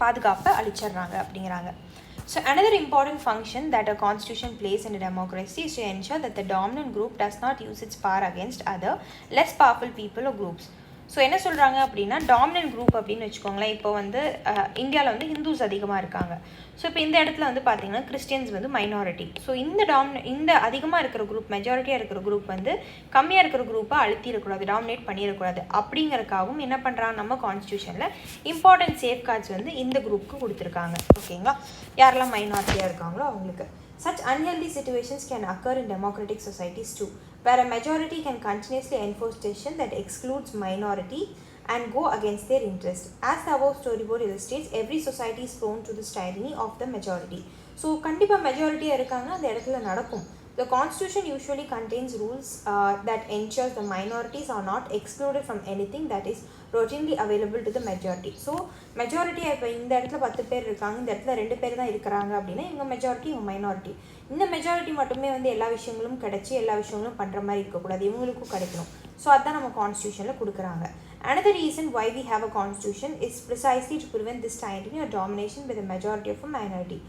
பாதுகாப்பை அளிச்சிடுறாங்க அப்படிங்கிறாங்க. So another important function that a constitution plays in a democracy is to ensure that the dominant group does not use its power against other less powerful people or groups. So என்ன சொல்கிறாங்க அப்படின்னா, dominant group அப்படின்னு வச்சுக்கோங்களேன். இப்போ வந்து இந்தியாவில் வந்து Hindus அதிகமாக இருக்காங்க. ஸோ இப்போ இந்த இடத்துல வந்து பார்த்திங்கன்னா கிறிஸ்டியன்ஸ் வந்து மைனாரிட்டி. ஸோ இந்த அதிகமாக இருக்கிற குரூப், மெஜாரிட்டியாக இருக்கிற குரூப் வந்து கம்மியாக இருக்கிற குரூப்பை அழுத்திடக்கூடாது, டாமினேட் பண்ணிடக்கூடாது. அப்படிங்கிறதுக்காகவும் என்ன பண்ணுறாங்க, நம்ம கான்ஸ்டியூஷனில் இம்பார்ட்டன்ட் சேஃப்கார்ட்ஸ் வந்து இந்த குரூப்புக்கு கொடுத்துருக்காங்க. ஓகேங்களா? யாரெல்லாம் மைனாரிட்டியாக இருக்காங்களோ அவங்களுக்கு. Such unhealthy situations can occur in democratic societies too, where a majority can continuously enforce decisions that excludes minority and go against their interest. As the above storyboard illustrates, every society is prone to this tyranny of the majority. So கண்டிப்பாக மெஜாரிட்டியாக இருக்காங்க, அந்த இடத்துல நடக்கும். The constitution usually contains rules that ensures the minorities are not excluded from anything that is routinely available to the majority. So majority இப்போ இந்த இடத்துல 10 பேர் இருக்காங்க, இந்த இடத்துல 2 பேர் தான் இருக்கிறாங்க அப்படின்னா இவங்க மெஜாரிட்டி இவங்க மைனாரிட்டி. இந்த மெஜாரிட்டி மட்டுமே வந்து எல்லா விஷயங்களும் கிடைச்சி எல்லா விஷயங்களும் பண்ணுற மாதிரி இருக்கக்கூடாது, இவங்களுக்கும் கிடைக்கணும். ஸோ அதுதான் நம்ம கான்ஸ்டியூஷனில் கொடுக்குறாங்க. Another reason why we have a constitution is precisely to prevent this tyranny or domination by the majority of a minority.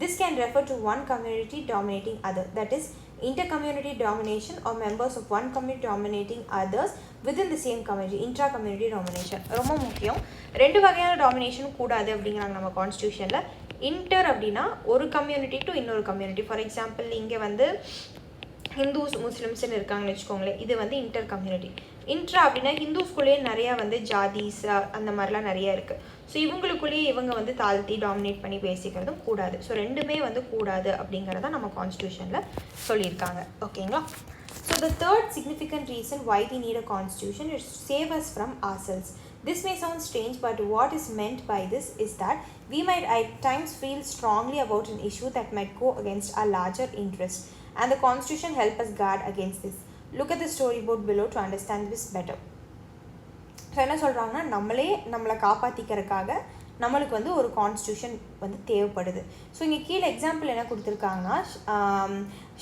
This can refer to one community dominating other, that is intercommunity domination, or members of one community dominating others within the same community, intra-community domination. ரொம்ப முக்கியம், 2 வகையான domination கூடாது அப்படிங்கிறாங்க நம்ம கான்ஸ்டியூஷனில். Inter அப்படின்னா ஒரு community to இன்னொரு community. For example இங்கே வந்து ஹிந்துஸ் முஸ்லிம்ஸ்ன்னு இருக்காங்கன்னு வச்சுக்கோங்களேன், இது வந்து இன்டர் கம்யூனிட்டி. இன்ட்ரா அப்படின்னா ஹிந்துஸ்குள்ளேயே நிறையா வந்து ஜாதிஸ் அந்த மாதிரிலாம் நிறையா இருக்குது. ஸோ இவங்களுக்குள்ளேயே இவங்க வந்து தாழ்த்தி டாமினேட் பண்ணி பேசிக்கிறதும் கூடாது. ஸோ ரெண்டுமே வந்து கூடாது அப்படிங்கிறத நம்ம கான்ஸ்டியூஷனில் சொல்லியிருக்காங்க. ஓகேங்களா? So the third significant reason why we need a constitution is to save us from ourselves. This may sound strange, but what is meant by this is that we might at times feel strongly about an issue that might go against our larger interests, and the constitution helps us guard against this. Look at the storyboard below to understand this better. So என்ன சொல்கிறாங்கன்னா, நம்மளை காப்பாற்றிக்கிறதுக்காக நம்மளுக்கு வந்து ஒரு constitution வந்து தேவைப்படுது. So இங்கே கீழே எக்ஸாம்பிள் என்ன கொடுத்துருக்காங்கன்னா,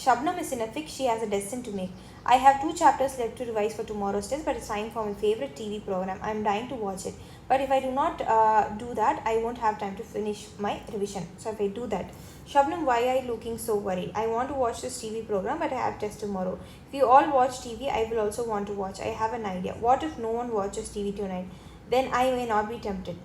Shabnam is in a fix, she has a decision to make. I have 2 chapters left to revise for tomorrow's test, but it's time for my favorite TV program. I'm dying to watch it. But if I do not do that, I won't have time to finish my revision. So if I do that, Shabnam, why are you looking so worried? I want to watch this TV program, but I have test tomorrow. If you all watch TV, I will also want to watch. I have an idea. What if no one watches TV tonight? Then I may not be tempted.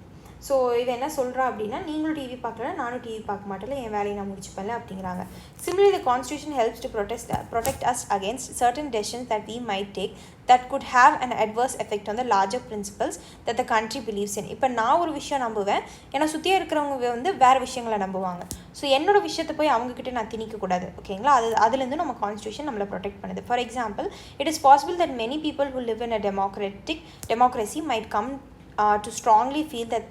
So இவன் என்ன சொல்கிறா அப்படின்னா, நீங்களும் TV பார்க்கல, நானும் TV பார்க்க மாட்டேன், என் வேலையை நான் முடிச்சுப்பேன்ல அப்படிங்கிறாங்க. Similarly, the constitution helps to protect us against certain decisions that we might take that could have an adverse effect on the larger principles that the country believes in. இப்போ நான் ஒரு விஷயம் நம்புவேன், ஏன்னா சுற்றியே இருக்கிறவங்க வந்து வேறு விஷயங்களை நம்புவாங்க. ஸோ என்னோட விஷயத்தை போய் அவங்கக்கிட்ட நான் திணிக்கக்கூடாது. ஓகேங்களா? அதுலேருந்து நம்ம கான்ஸ்டியூஷன் நம்மளை ப்ரொடெக்ட் பண்ணுது. For example, it is possible that many people who live in a democracy might come to strongly feel that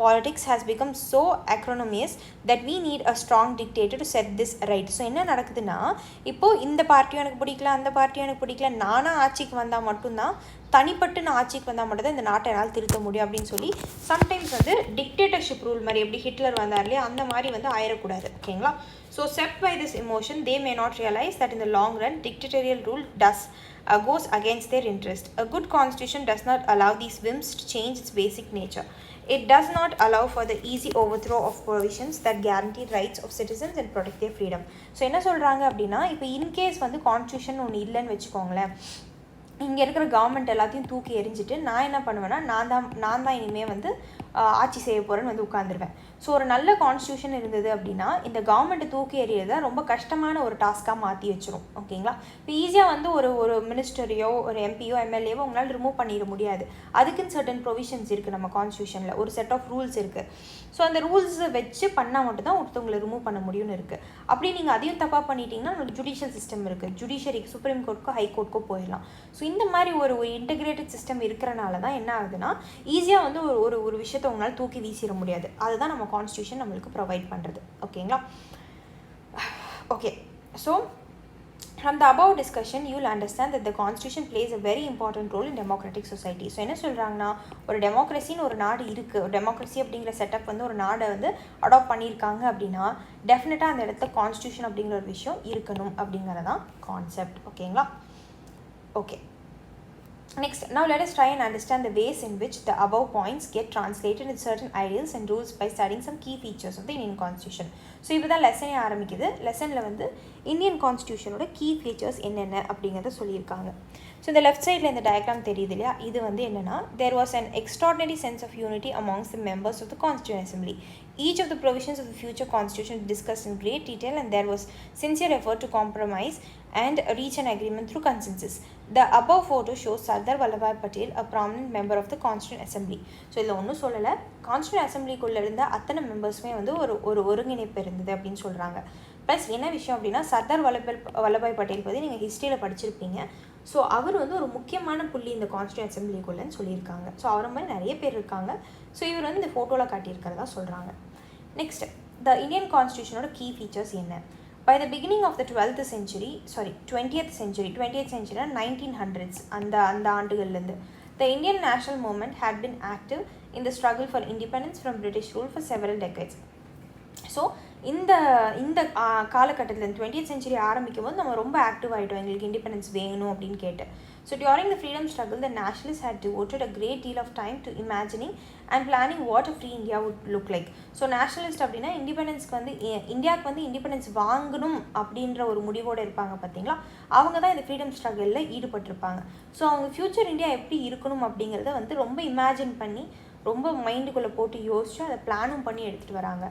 politics has become so acrimonious that we need a strong dictator to set this right. So என்ன நடக்குதுன்னா, இப்போது இந்த பார்ட்டியும் எனக்கு பிடிக்கல, அந்த பார்ட்டியும் எனக்கு பிடிக்கல, நானாக ஆட்சிக்கு வந்தால் மட்டும்தான், தனிப்பட்டு நான் ஆட்சிக்கு வந்தால் மட்டும்தான் இந்த நாட்டை என்னால் திருத்த முடியும் அப்படின்னு சொல்லி சம்டைம்ஸ் வந்து டிக்டேட்டர்ஷிப் ரூல் மாதிரி, எப்படி ஹிட்லர் வந்தார் இல்லையா, அந்த மாதிரி வந்து ஆயிடக்கூடாது. ஓகேங்களா? So swept by this emotion, they may not realize that in the long run, dictatorial rule goes against their interest. A good constitution does not allow these whims to change its basic nature. It does not allow for the easy overthrow of provisions that guarantee rights of citizens and protect their freedom. So என்ன சொல்கிறாங்க அப்படின்னா, இப்போ in case வந்து constitution ஒன்று இல்லைன்னு வச்சுக்கோங்களேன், இங்கே இருக்கிற கவர்மெண்ட் எல்லாத்தையும் தூக்கி எறிஞ்சிட்டு நான் என்ன பண்ணுவேன்னா, நான் தான் இனிமேல் வந்து ஆட்சி செய்ய போகிறேன்னு வந்து உட்காந்துருவேன். ஸோ ஒரு நல்ல கான்ஸ்டியூஷன் இருந்தது அப்படின்னா இந்த கவர்மெண்ட்டை தூக்கி எறியதை ரொம்ப கஷ்டமான ஒரு டாஸ்க்காக மாற்றி வச்சிரும். ஓகேங்களா? இப்போ ஈஸியாக வந்து ஒரு மினிஸ்டரையோ ஒரு எம்பியோ எம்எல்ஏவோ உங்களால் ரிமூவ் பண்ணிட முடியாது. அதுக்குன்னு சர்டன் ப்ரொவிஷன்ஸ் இருக்குது நம்ம கான்ஸ்டியூஷனில், ஒரு செட் ஆஃப் ரூல்ஸ் இருக்குது. ஸோ அந்த ரூல்ஸை வச்சு பண்ணால் மட்டும்தான் ஒருத்தவங்களை ரிமூவ் பண்ண முடியும்னு இருக்குது. அப்படி நீங்கள் அதையும் தப்பாக பண்ணிட்டீங்கன்னா ஒரு ஜுடிஷியல் சிஸ்டம் இருக்குது, ஜுடிஷியரிக்கு சுப்ரீம் கோர்ட்டுக்கோ ஹை கோர்ட்டுக்கோ போயிடலாம். ஸோ இந்த மாதிரி ஒரு இன்டெகிரேட்டட் சிஸ்டம் இருக்கிறனால தான் என்ன ஆகுதுன்னா, ஈஸியாக வந்து ஒரு விஷயத்தை உங்களால் தூக்கி வீசிட முடியாது. அதுதான் நம்ம கான்ஸ்டியூஷன் நம்மளுக்கு ப்ரொவைட் பண்ணுறது. ஓகேங்களா? Okay, so from the above discussion you will understand that the constitution plays a very important role in democratic society. So என்ன சொல்கிறாங்கன்னா, ஒரு டெமோக்ரஸின்னு ஒரு நாடு இருக்குது, ஒரு டெமோக்ரஸி அப்படிங்கிற செட்டப் வந்து ஒரு நாடை வந்து அடாப்ட் பண்ணியிருக்காங்க அப்படின்னா டெஃபினட்டாக அந்த இடத்துல கான்ஸ்டியூஷன் அப்படிங்கிற ஒரு விஷயம் இருக்கணும் அப்படிங்கிறதான் கான்செப்ட். ஓகேங்களா? Okay, next, now let us try and understand the ways in which the above points get translated into certain ideals and rules by studying some key features of the Indian Constitution. So இப்போ தான் லெசனே ஆரம்பிக்குது. லெசனில் வந்து Indian கான்ஸ்டியூஷனோட key features என்னென்ன அப்படிங்கிறத சொல்லியிருக்காங்க. So இந்த லெஃப்ட் சைடில் இந்த டயக்ராம் தெரியுது இல்லையா, இது வந்து என்னென்னா, there was an extraordinary sense of unity amongst the members of the Constituent Assembly. Each of the provisions of the future constitution was discussed in great detail and there was sincere effort to compromise and reach an agreement through consensus. The above photo shows Sardar Vallabhbhai Patel, a prominent member of the Constituent Assembly. So இதில் ஒன்றும் சொல்லலை, constituent அசம்பிளிக்குள்ளே இருந்த அத்தனை மெம்பர்ஸுமே வந்து ஒரு ஒருங்கிணைப்பு இருந்தது அப்படின்னு சொல்கிறாங்க. ப்ளஸ் என்ன விஷயம் அப்படின்னா, சர்தார் வல்லபாய் பட்டேல் பற்றி நீங்கள் ஹிஸ்ட்ரியில் படிச்சிருப்பீங்க. ஸோ அவர் வந்து ஒரு முக்கியமான புள்ளி இந்த கான்ஸ்டியூண்ட் அசம்பிளிக்குள்ளேன்னு சொல்லியிருக்காங்க. ஸோ அவரை மாதிரி நிறைய பேர் இருக்காங்க. ஸோ இவர் வந்து இந்த ஃபோட்டோவில் காட்டியிருக்கிறதா சொல்கிறாங்க. நெக்ஸ்ட், த இந்தியன் கான்ஸ்டியூஷனோட கீ ஃபீச்சர்ஸ் என்ன? by the beginning of the 20th century 20th century 1900s அந்த ஆண்டுகள்லேருந்து the Indian national movement had been active in the struggle for independence from British rule for several decades. So இந்த காலகட்டத்தில் 20th century ஆரம்பிக்கும் போது நம்ம ரொம்ப active ஆகிட்டோம், எங்களுக்கு independence வேணும் அப்படின்னு கேட்டு. So during the freedom struggle the nationalist had devoted a great deal of time to imagining and planning what a free India would look like. So nationalist அப்படின்னா இண்டிபெண்டன்ஸ்க்கு வந்து இந்தியாவுக்கு வந்து இண்டிபெண்டன்ஸ் வாங்கணும் அப்படின்ற ஒரு முடிவோடு இருப்பாங்க பார்த்தீங்களா, அவங்க தான் இந்த ஃப்ரீடம் ஸ்ட்ரகிளில் ஈடுபட்டிருப்பாங்க. ஸோ அவங்க ஃப்யூச்சர் இந்தியா எப்படி இருக்கணும் அப்படிங்கிறத வந்து ரொம்ப இமேஜின் பண்ணி ரொம்ப மைண்டுக்குள்ளே போட்டு யோசிச்சு அதை பிளானும் பண்ணி எடுத்துகிட்டு வராங்க.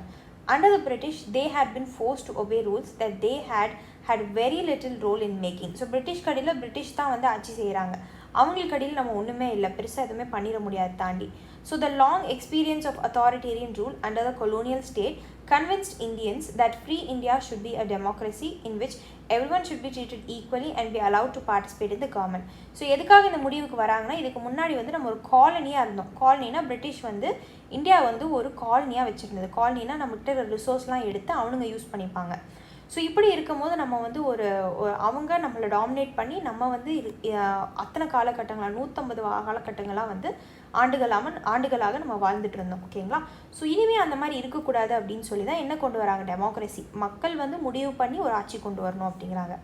Under the British, they had been forced to obey rules that they had very little role in making. So British கடையில் British தான் வந்து ஆட்சி செய்கிறாங்க, அவங்களுக்கு கடையில் நம்ம ஒன்றுமே இல்லை, பெருசாக எதுவுமே பண்ணிட முடியாது தாண்டி. So the long experience of authoritarian rule under the colonial state convinced Indians that free India should be a democracy in which everyone should be treated equally and be allowed to participate in the government. So எதுக்காக இந்த முடிவுக்கு வராங்கன்னா, இதுக்கு முன்னாடி வந்து நம்ம ஒரு காலனியாக இருந்தோம். காலனினா பிரிட்டிஷ் வந்து இந்தியா வந்து ஒரு காலனியாக வச்சுருந்தது. காலனினா நம்மகிட்ட ரிசோர்ஸ்லாம் எடுத்து அவனுங்க யூஸ் பண்ணிப்பாங்க. ஸோ இப்படி இருக்கும் போது நம்ம வந்து அவங்க நம்மளை டாமினேட் பண்ணி நம்ம வந்து அத்தனை காலகட்டங்களாக 150 காலகட்டங்களாக வந்து ஆண்டுகளாக நம்ம வாழ்ந்துட்டு இருந்தோம். ஓகேங்களா. ஸோ இனிமேல் அந்த மாதிரி இருக்கக்கூடாது அப்படின்னு சொல்லி தான் என்ன கொண்டு வராங்க, டெமோக்ரஸி. மக்கள் வந்து முடிவு பண்ணி ஒரு ஆட்சி கொண்டு வரணும் அப்படிங்கிறாங்க.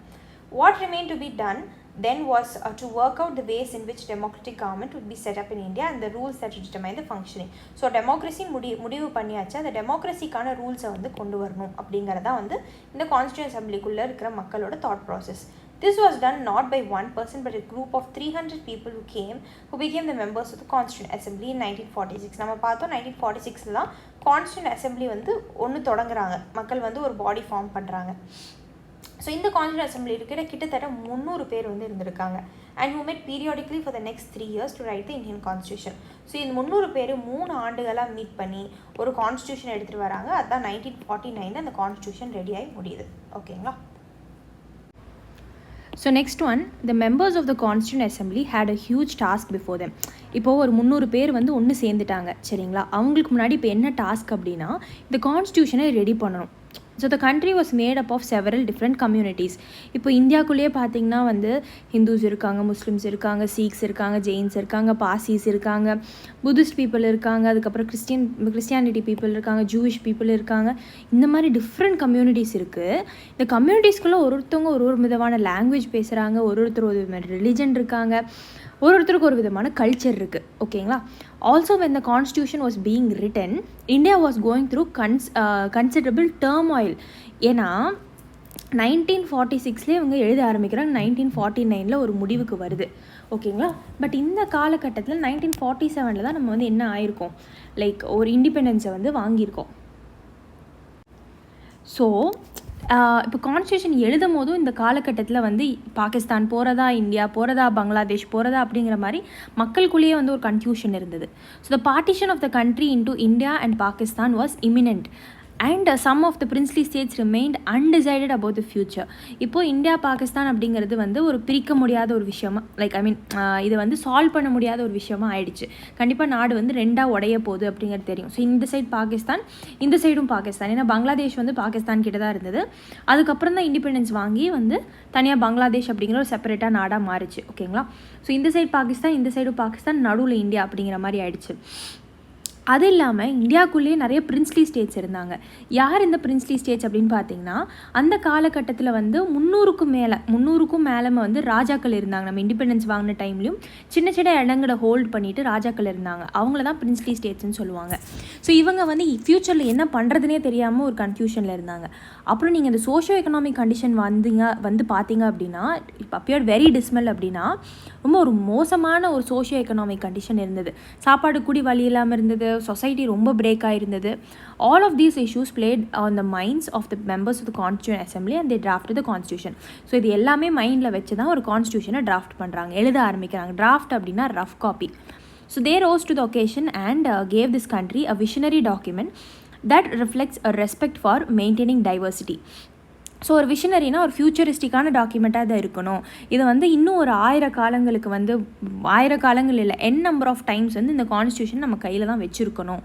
What remained to be done then was to work out the ways in which democratic government would be set up in India and the rules that would determine the functioning. So democracy முடிவு பண்ணியாச்சு, அந்த டெமோக்ரஸிக்கான ரூல்ஸை வந்து கொண்டு வரணும் அப்படிங்கிறதான் வந்து இந்த கான்ஸ்டியூண்ட் அசம்பிளிக்குள்ளே இருக்கிற மக்களோட thought process. This was done not by one person but a group of 300 people who became the members of the Constituent Assembly in 1946. நம்ம பார்த்தோம் 1946 தான் கான்ஸ்டியூண்ட் அசம்பிளி வந்து ஒன்று தொடங்குறாங்க, மக்கள் வந்து ஒரு பாடி ஃபார்ம் பண்ணுறாங்க. ஸோ இந்த கான்ஸ்டியூண்ட் அசம்பிளி கிட்டத்தட்ட 300 பேர் வந்து இருந்திருக்காங்க. And who met periodically for the next 3 years to write the Indian Constitution. So இந்த 300 பேர் 3 ஆண்டுகளாக மீட் பண்ணி ஒரு கான்ஸ்டியூஷன் எடுத்துகிட்டு வராங்க. அதுதான் 1949 அந்த கான்ஸ்டியூஷன் ரெடியாகி முடியுது. ஓகேங்களா. So next one, the members of the constituent assembly had a huge task before them. இப்போது ஒரு 300 பேர் வந்து ஒன்று சேர்ந்துட்டாங்க, சரிங்களா. அவங்களுக்கு முன்னாடி இப்போ என்ன டாஸ்க் அப்படின்னா, இந்த கான்ஸ்டியூஷனை ரெடி பண்ணணும். So the country was made up of several different communities. இப்போ இந்தியாவுக்குள்ளேயே பார்த்திங்கன்னா வந்து ஹிந்துஸ் இருக்காங்க, முஸ்லிம்ஸ் இருக்காங்க, சீக்ஸ் இருக்காங்க, ஜெயின்ஸ் இருக்காங்க, பாசிஸ் இருக்காங்க, புத்திஸ்ட் பீப்புள் இருக்காங்க, அதுக்கப்புறம் கிறிஸ்டியானிட்டி பீப்புள் இருக்காங்க, ஜூவிஷ் பீப்புள் இருக்காங்க. இந்த மாதிரி டிஃப்ரெண்ட் கம்யூனிட்டிஸ் இருக்குது. இந்த கம்யூனிட்டிஸ்குள்ளே ஒருத்தவங்க ஒரு விதமான லாங்குவேஜ் பேசுகிறாங்க, ஒருத்தர் ஒரு விதமான ரிலிஜன் இருக்காங்க, ஒருத்தருக்கு ஒரு விதமான கல்ச்சர் இருக்குது. ஓகேங்களா. Also when the constitution was being written, India was going through considerable turmoil. ஏன்னா 1946 இவங்க எழுத ஆரம்பிக்கிறாங்க, 1949 ஒரு முடிவுக்கு வருது. ஓகேங்களா. பட் இந்த காலகட்டத்தில் 1947 தான் நம்ம வந்து என்ன ஆயிருக்கோம், லைக் ஒரு இண்டிபெண்டன்ஸை வந்து வாங்கியிருக்கோம். ஸோ இப்போ கான்ஸ்டியூஷன் எழுதும் போதும் இந்த காலகட்டத்தில் வந்து பாகிஸ்தான் போகிறதா, இந்தியா போகிறதா, பங்களாதேஷ் போகிறதா அப்படிங்கிற மாதிரி மக்களுக்குள்ளேயே வந்து ஒரு கன்ஃபியூஷன் இருந்தது. So the partition of the country into India and Pakistan was imminent and some of the princely states remained undecided about the future. இப்போது இந்தியா பாகிஸ்தான் அப்படிங்கிறது வந்து ஒரு பிரிக்க முடியாத ஒரு விஷயமா, லைக் இது வந்து சால்வ் பண்ண முடியாத ஒரு விஷயமா ஆயிடுச்சு. கண்டிப்பாக நாடு வந்து ரெண்டாக உடைய போகுது அப்படிங்கிறது தெரியும். ஸோ இந்த சைடு பாகிஸ்தான், இந்த சைடும் பாகிஸ்தான். ஏன்னா பங்களாதேஷ் வந்து பாகிஸ்தான் கிட்ட தான் இருந்தது. அதுக்கப்புறம் தான் இண்டிபெண்டன்ஸ் வாங்கி வந்து தனியாக பங்களாதேஷ் அப்படிங்கிற ஒரு செப்பரேட்டாக நாடாக மாறிச்சு. ஓகேங்களா. ஸோ இந்த சைடு பாகிஸ்தான், இந்த சைடு பாகிஸ்தான், நடுவில் இந்தியா அப்படிங்கிற மாதிரி ஆயிடுச்சு. அது இல்லாமல் இந்தியாவுக்குள்ளேயே நிறைய பிரின்ஸ்லி ஸ்டேட்ஸ் இருந்தாங்க. யார் இந்த பிரின்ஸ்லி ஸ்டேட்ஸ் அப்படின்னு பார்த்தீங்கன்னா, அந்த காலகட்டத்தில் வந்து 300க்கும் மேலே வந்து ராஜாக்கள் இருந்தாங்க. நம்ம இண்டிபெண்டன்ஸ் வாங்கின டைம்லையும் சின்ன சின்ன இடங்களை ஹோல்ட் பண்ணிவிட்டு ராஜாக்கள் இருந்தாங்க. அவங்கள தான் பிரின்ஸ்லி ஸ்டேட்ஸ்ன்னு சொல்லுவாங்க. ஸோ இவங்க வந்து ஃப்யூச்சரில் என்ன பண்ணுறதுனே தெரியாமல் ஒரு கன்ஃபியூஷனில் இருந்தாங்க. அப்புறம் நீங்கள் இந்த சோஷியோ எக்கனாமிக் கண்டிஷன் வந்து பார்த்தீங்க அப்படின்னா, இப்போ அப்பியர்ட் வெரி டிஸ்மல் அப்படின்னா ரொம்ப ஒரு மோசமான ஒரு சோஷியோ எக்கனாமிக் கண்டிஷன் இருந்தது. சாப்பாடு கூடி வழி இல்லாமல் இருந்தது, சொசைட்டி ரொம்ப பிரேக் ஆகிருந்தது. All of these issues played on the minds of the members of the constituent assembly and they draft the constitution. So இது எல்லாமே மைண்டில் வச்சு தான் ஒரு கான்ஸ்டியூஷனை டிராஃப்ட் பண்ணுறாங்க, எழுத ஆரம்பிக்கிறாங்க. டிராஃப்ட் அப்படின்னா rough copy. So they rose to the occasion and gave this country a visionary document that reflects a respect for maintaining diversity. ஸோ ஒரு விஷனரினா ஒரு ஃப்யூச்சரிஸ்டிக்கான டாக்குமெண்ட்டாக தான் இருக்கணும். இதை வந்து இன்னும் ஒரு 1000 காலங்களுக்கு வந்து 1000 காலங்கள் இல்லை, நம்பர் ஆஃப் டைம்ஸ் வந்து இந்த கான்ஸ்டியூஷன் நம்ம கையில் தான் வச்சுருக்கணும்,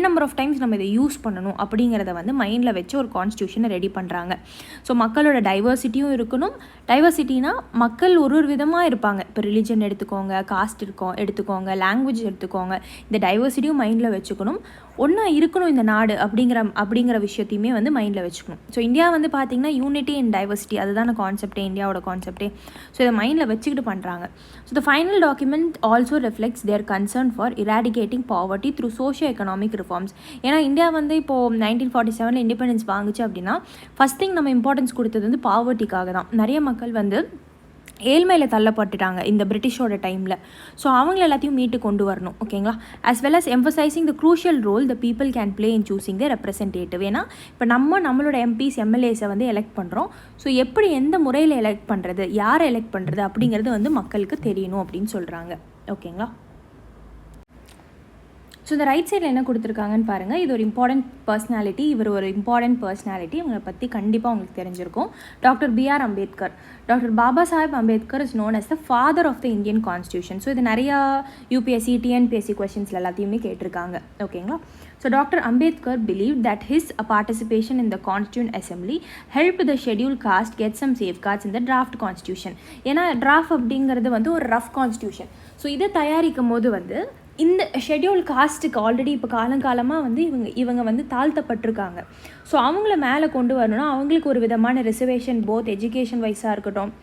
நம்பர் ஆஃப் டைம்ஸ் நம்ம இதை யூஸ் பண்ணணும் அப்படிங்கிறத வந்து மைண்டில் வச்சு ஒரு கான்ஸ்டியூஷனை ரெடி பண்ணுறாங்க. ஸோ மக்களோட டைவர்சிட்டியும் இருக்கணும். டைவர்சிட்டினா மக்கள் ஒரு விதமாக இருப்பாங்க. இப்போ ரிலிஜன் எடுத்துக்கோங்க, காஸ்ட் எடுத்துக்கோங்க, லாங்குவேஜ் எடுத்துக்கோங்க. இந்த டைவர்சிட்டியும் மைண்டில் வச்சுக்கணும். ஒன்றா இருக்கணும் இந்த நாடு அப்படிங்கிற விஷயத்தையுமே வந்து மைண்டில் வச்சுக்கணும். ஸோ இந்தியா வந்து பார்த்திங்கன்னா யூனிட்டி அண்ட் டைவர்சிட்டி, அதுதான கான்செப்டே, இந்தியாவோட கான்செப்டே. ஸோ இதை மைண்டில் வச்சுக்கிட்டு பண்ணுறாங்க. So the final document also reflects their concern for eradicating poverty through socio economic reforms. ஏன்னா இந்தியா வந்து இப்போது 1947 இண்டிபெண்டன்ஸ் வாங்குச்சு அப்படின்னா ஃபஸ்ட் திங் நம்ம இம்பார்ட்டன்ஸ் கொடுத்தது வந்து பாவர்ட்டிக்காக தான். நிறைய மக்கள் வந்து ஏழ்மையில் தள்ளப்பட்டுட்டாங்க இந்த பிரிட்டிஷோட டைமில். ஸோ அவங்கள எல்லாத்தையும் மீட்டு கொண்டு வரணும். ஓகேங்களா? as well as emphasizing the crucial role the people can play in choosing their representative. ஏன்னா இப்போ நம்மளோட எம்பிஸ் எம்எல்ஏஸை வந்து எலெக்ட் பண்ணுறோம். ஸோ எப்படி எந்த முறையில் எலெக்ட் பண்ணுறது, யாரை எலெக்ட் பண்ணுறது அப்படிங்கிறது வந்து மக்களுக்கு தெரியணும் அப்படின்னு சொல்கிறாங்க. ஓகேங்களா? ஸோ இந்த ரைட் சைடில் என்ன கொடுத்துருக்காங்கன்னு பாருங்கள். இது ஒரு இம்பார்ட்டன்ட் பர்சனாலிட்டி. இவர் ஒரு இம்பார்ட்டன்ட் பர்சனாலிட்டி. இவங்களை பற்றி கண்டிப்பாக உங்களுக்கு தெரிஞ்சிருக்கும். Doctor B.R. Ambedkar. Doctor Baba Saheb Ambedkar is known as the father of the Indian constitution. So இது நிறையா UPSC TNPSC கொஸ்டின்ஸில் எல்லாத்தையுமே கேட்டிருக்காங்க. ஓகேங்களா? So Dr. Ambedkar believed that his participation in the Constituent Assembly helped the scheduled caste get some safeguards in the draft constitution. ஏன்னா draft அப்படிங்கிறது வந்து ஒரு rough constitution. So இதை தயாரிக்கும் போது வந்து இந்த ஷெட்யூல் காஸ்ட்டுக்கு ஆல்ரெடி இப்போ காலங்காலமாக வந்து இவங்க வந்து தாழ்த்தப்பட்டிருக்காங்க. ஸோ அவங்கள மேலே கொண்டு வரணும்னா அவங்களுக்கு ஒரு விதமான ரிசர்வேஷன் போத் எஜுகேஷன் வைஸாக இருக்கட்டும்,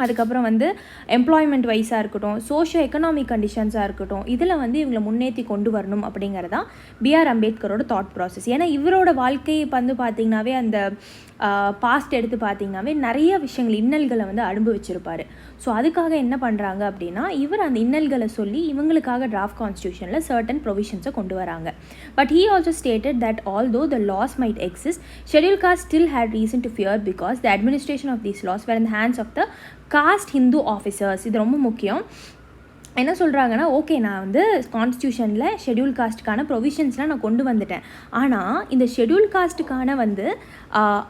அதுக்கப்புறம் வந்து எம்ப்ளாய்மெண்ட் வைஸாக இருக்கட்டும், சோஷியோ எக்கனாமிக் கண்டிஷன்ஸாக இருக்கட்டும், இதில் வந்து இவங்களை முன்னேற்றி கொண்டு வரணும் அப்படிங்கிறதான் B.R. அம்பேத்கரோட தாட் ப்ராசஸ். ஏன்னா இவரோட வாழ்க்கையை வந்து பார்த்திங்கனாவே அந்த பாஸ்ட் எடுத்து பார்த்திங்கனாவே நிறைய விஷயங்கள் இன்னல்களை வந்து அனுபவிச்சிருப்பார். ஸோ அதுக்காக என்ன பண்ணுறாங்க அப்படின்னா இவர் அந்த இன்னல்களை சொல்லி இவங்களுக்காக டிராஃப்ட் கான்ஸ்டியூஷனில் சர்டன் ப்ரொவிஷன்ஸை கொண்டு வராங்க. But he also stated that although the laws might exist, scheduled caste still had reason to fear because the administration of these laws were in the hands of the caste Hindu officers. இது ரொம்ப முக்கியம். என்ன சொல்கிறாங்கன்னா, okay நான் வந்து கான்ஸ்டியூஷனில் schedule காஸ்ட்டுக்கான ப்ரொவிஷன்ஸ்லாம் நான் கொண்டு வந்துட்டேன், ஆனால் இந்த ஷெட்யூல் காஸ்ட்டுக்கான வந்து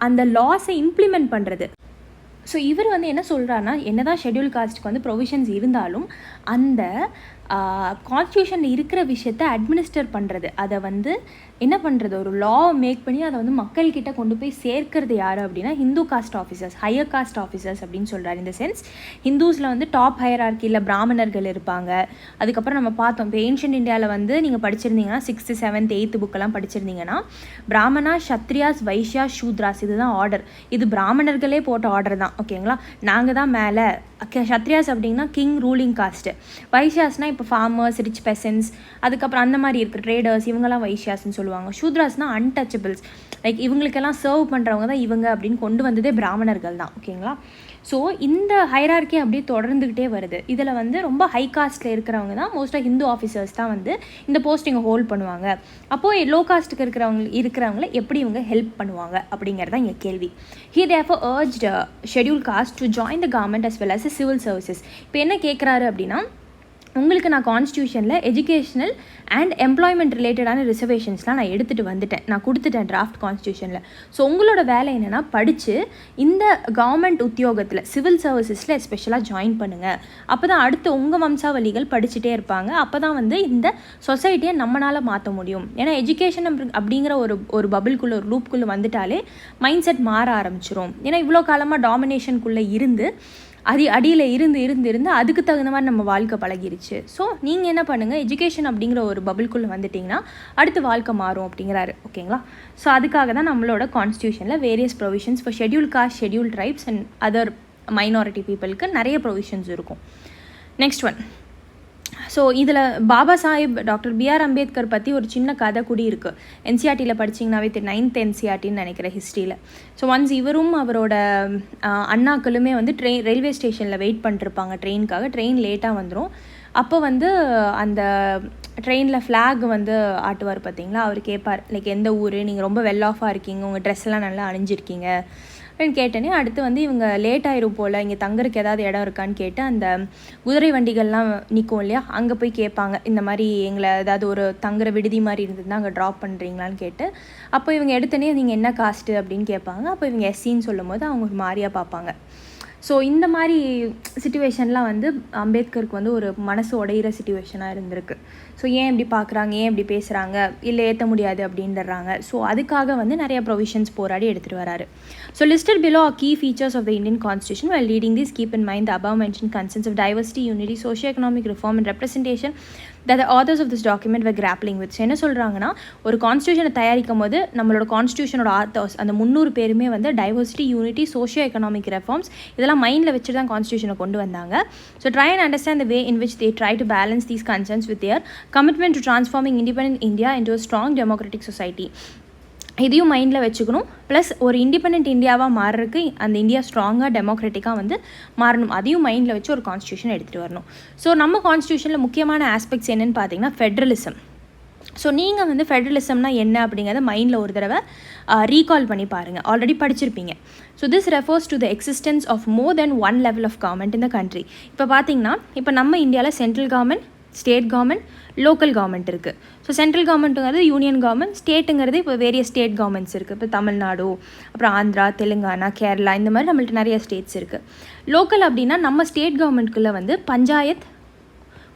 அந்த லாஸை இம்ப்ளிமெண்ட் பண்ணுறது. ஸோ இவர் வந்து என்ன சொல்கிறாருன்னா, என்ன தான் ஷெட்யூல் காஸ்ட்டுக்கு வந்து ப்ரொவிஷன்ஸ் இருந்தாலும் அந்த கான்ஸ்டியூஷனில் இருக்கிற விஷயத்த அட்மினிஸ்டர் பண்ணுறது, அதை வந்து என்ன பண்ணுறது, ஒரு லா மேக் பண்ணி அதை வந்து மக்கள்கிட்ட கொண்டு போய் சேர்க்கிறது யார் அப்படின்னா Hindu cost officers, higher cost officers அப்படின்னு சொல்கிறார். இந்த சென்ஸ் ஹிந்துஸில் வந்து டாப் ஹையரார்க்கியில் பிராமணர்கள் இருப்பாங்க. அதுக்கப்புறம் நம்ம பார்த்தோம் இப்போ ஏன்ஷியன்ட் இந்தியாவில் வந்து நீங்கள் படிச்சிருந்தீங்கன்னா 6th 7th 8th புக்கெல்லாம் படிச்சிருந்தீங்கன்னா பிராமணா, சத்ரியாஸ், வைஷ்யா, சூத்ராஸ், இதுதான் ஆர்டர். இது பிராமணர்களே போட்ட ஆர்டர் தான். ஓகேங்களா? நாங்கள் தான் மேலே. சத்ரியாஸ் அப்படின்னா கிங் ரூலிங் காஸ்ட்டு, வைஷ்யாஸ்னால் இப்போ ஃபார்மர்ஸ், ரிச் பெசன்ஸ், அதுக்கப்புறம் அந்த மாதிரி இருக்குது ட்ரேடர்ஸ், இவங்கெல்லாம் வைஷ்யாஸ்ன்னு சொல்லுவாங்க. சூத்ராஸ்னால் அன்டச்சபிள்ஸ், லைக் இவங்களுக்கெல்லாம் சர்வ் பண்ணுறவங்க தான் இவங்க அப்படின்னு கொண்டு வந்ததே பிராமணர்கள் தான். ஓகேங்களா? ஸோ இந்த ஹைரார்க்கி அப்படியே தொடர்ந்துக்கிட்டே வருது. இதில் வந்து ரொம்ப ஹை காஸ்ட்டில் இருக்கிறவங்க தான் மோஸ்ட்டாக ஹிந்து ஆஃபீஸர்ஸ் தான் வந்து இந்த போஸ்டிங்கை ஹோல்ட் பண்ணுவாங்க. அப்போது லோ காஸ்ட்டுக்கு இருக்கிறவங்கள எப்படி இவங்க ஹெல்ப் பண்ணுவாங்க அப்படிங்கிறதான் இங்கே கேள்வி. He therefore urged scheduled caste to join the government as well as the civil services. இப்போ என்ன கேட்குறாரு அப்படின்னா, உங்களுக்கு நான் கான்ஸ்டியூஷனில் எஜுகேஷனல் அண்ட் எம்ப்ளாய்மெண்ட் ரிலேட்டடான ரிசர்வேஷன்ஸ்லாம் நான் எடுத்துகிட்டு வந்துட்டேன், நான் கொடுத்துட்டேன் டிராஃப்ட் கான்ஸ்டியூஷனில். ஸோ உங்களோட வேலை என்னென்னா படித்து இந்த கவர்மெண்ட் உத்தியோகத்தில் சிவில் சர்வீசஸில் எஸ்பெஷலாக ஜாயின் பண்ணுங்கள். அப்போ தான் அடுத்து உங்கள் வம்சாவளிகள் படிச்சுட்டே இருப்பாங்க. அப்போ தான் வந்து இந்த சொசைட்டியை நம்மளால் மாற்ற முடியும். ஏன்னா எஜுகேஷன் அப்படிங்கிற ஒரு பபிள்குள்ளே, ஒரு லூப்குள்ளே வந்துட்டாலே மைண்ட் செட் மாற ஆரம்பிச்சிரும். ஏன்னா இவ்வளோ காலமாக டாமினேஷனுக்குள்ளே இருந்து அடியில் இருந்து அதுக்கு தகுந்த மாதிரி நம்ம வாழ்க்கை பழகிருச்சு. ஸோ நீங்கள் என்ன பண்ணுங்கள், எஜுகேஷன் அப்படிங்கிற ஒரு பபிள்குள்ளே வந்துட்டிங்கன்னா அடுத்து வாழ்க்கை மாறும் அப்படிங்கிறாரு. ஓகேங்களா? ஸோ அதுக்காக தான் நம்மளோட கான்ஸ்டியூஷனில் various provisions for schedule caste, schedule tribes and other minority பீப்புளுக்கு நிறைய ப்ரொவிஷன்ஸ் இருக்கும். Next one. ஸோ இதில் பாபா சாஹேப் டாக்டர் B.R. அம்பேத்கர் பற்றி ஒரு சின்ன கதை கூடி இருக்குது. NCERTயில் படிச்சிங்கனாவே 9th NCERTன்னு நினைக்கிற ஹிஸ்ட்ரியில். ஸோ ஒன்ஸ் இவரும் அவரோட அண்ணாக்களுமே வந்து ரயில்வே ஸ்டேஷனில் வெயிட் பண்ணிட்டுருப்பாங்க ட்ரெயினுக்காக. ட்ரெயின் லேட்டாக வந்துடும். அப்போ வந்து அந்த ட்ரெயினில் ஃப்ளாக் வந்து ஆட்டுவார் பார்த்தீங்களா, அவர் கேட்பார் லைக் எந்த ஊர், நீங்கள் ரொம்ப வெல் ஆஃபாக இருக்கீங்க, உங்கள் ட்ரெஸ் எல்லாம் நல்லா அணிஞ்சிருக்கீங்க அப்படின்னு கேட்டேனே. அடுத்து வந்து இவங்க லேட் ஆயிரும் போல், இங்கே தங்குறதுக்கு ஏதாவது இடம் இருக்கான்னு கேட்டு அந்த குதிரை வண்டிகள்லாம் நிற்கும் இல்லையா, அங்கே போய் கேட்பாங்க, இந்த மாதிரி எங்களை ஏதாவது ஒரு தங்குற விடுதி மாதிரி இருந்ததுன்னா அங்கே ட்ராப் பண்ணுறீங்களான்னு கேட்டு. அப்போ இவங்க எடுத்தனே நீங்கள் என்ன காஸ்ட்டு அப்படின்னு கேட்பாங்க. அப்போ இவங்க எஸ்சின்னு சொல்லும் போது அவங்க ஒரு மாதிரியாக பார்ப்பாங்க. ஸோ இந்த மாதிரி சிச்சுவேஷன்லாம் வந்து அம்பேத்கருக்கு வந்து ஒரு மனசு உடையிற சிச்சுவேஷனாக இருந்திருக்கு. ஸோ ஏன் இப்படி பார்க்குறாங்க, ஏன் இப்படி பேசுகிறாங்க, இல்லை ஏற்ற முடியாது அப்படின்றாங்க. ஸோ அதுக்காக வந்து நிறைய ப்ரொவிஷன்ஸ் போராடி எடுத்துகிட்டு வராரு. So listed below are key features of the Indian Constitution. While reading this, keep in mind the above mentioned concerns of diversity, unity, socio-economic reform and representation that the authors of this document were grappling with. So என்ன சொல்கிறாங்கன்னா, ஒரு கான்ஸ்டியூஷனை தயாரிக்கும் போது நம்மளோட கான்ஸ்டியூஷனோட authors அந்த 300 பேருமே வந்து diversity, unity, socio economic reforms இதெல்லாம் மைண்டில் வச்சுட்டு தான் கான்ஸ்டியூஷனை கொண்டு வந்தாங்க. So try and understand the way in which they try to balance these concerns with their commitment to transforming independent India into a strong democratic society. இதையும் மைண்டில் வச்சுக்கணும். Plus ஒரு இண்டிபெண்ட் இந்தியாவாக மாறுறதுக்கு அந்த இந்தியா ஸ்ட்ராங்காக டெமோக்ராட்டிக்காக வந்து மாறணும். அதையும் மைண்டில் வச்சு ஒரு கான்ஸ்டியூஷன் எடுத்துகிட்டு வரணும். ஸோ நம்ம கான்ஸ்டியூஷனில் முக்கியமான ஆஸ்பெக்ட்ஸ் என்னென்னு பார்த்தீங்கன்னா ஃபெட்ரலிசம். ஸோ நீங்கள் வந்து ஃபெட்ரலிசம்னா என்ன அப்படிங்கிறத மைண்டில் ஒரு தடவை ரீகால் பண்ணி பாருங்கள். ஆல்ரெடி படிச்சிருப்பீங்க. So this refers to the existence of more than one level of government in the country. இப்போ பார்த்தீங்கன்னா இப்போ நம்ம இந்தியாவில் central government, state government, local government இருக்குது. ஸோ சென்ட்ரல் கவர்மெண்ட்டுங்கிறது யூனியன் கவர்மெண்ட், ஸ்டேட்டுங்கிறது இப்போ வேரியஸ் ஸ்டேட் கவர்மெண்ட்ஸ் இருக்குது. இப்போ தமிழ்நாடு, அப்புறம் ஆந்திரா, தெலுங்கானா, கேரளா, இந்த மாதிரி நம்மள்ட்ட நிறைய ஸ்டேட்ஸ் இருக்குது. லோக்கல் அப்படின்னா நம்ம ஸ்டேட் கவர்மெண்ட்குள்ளே வந்து பஞ்சாயத்,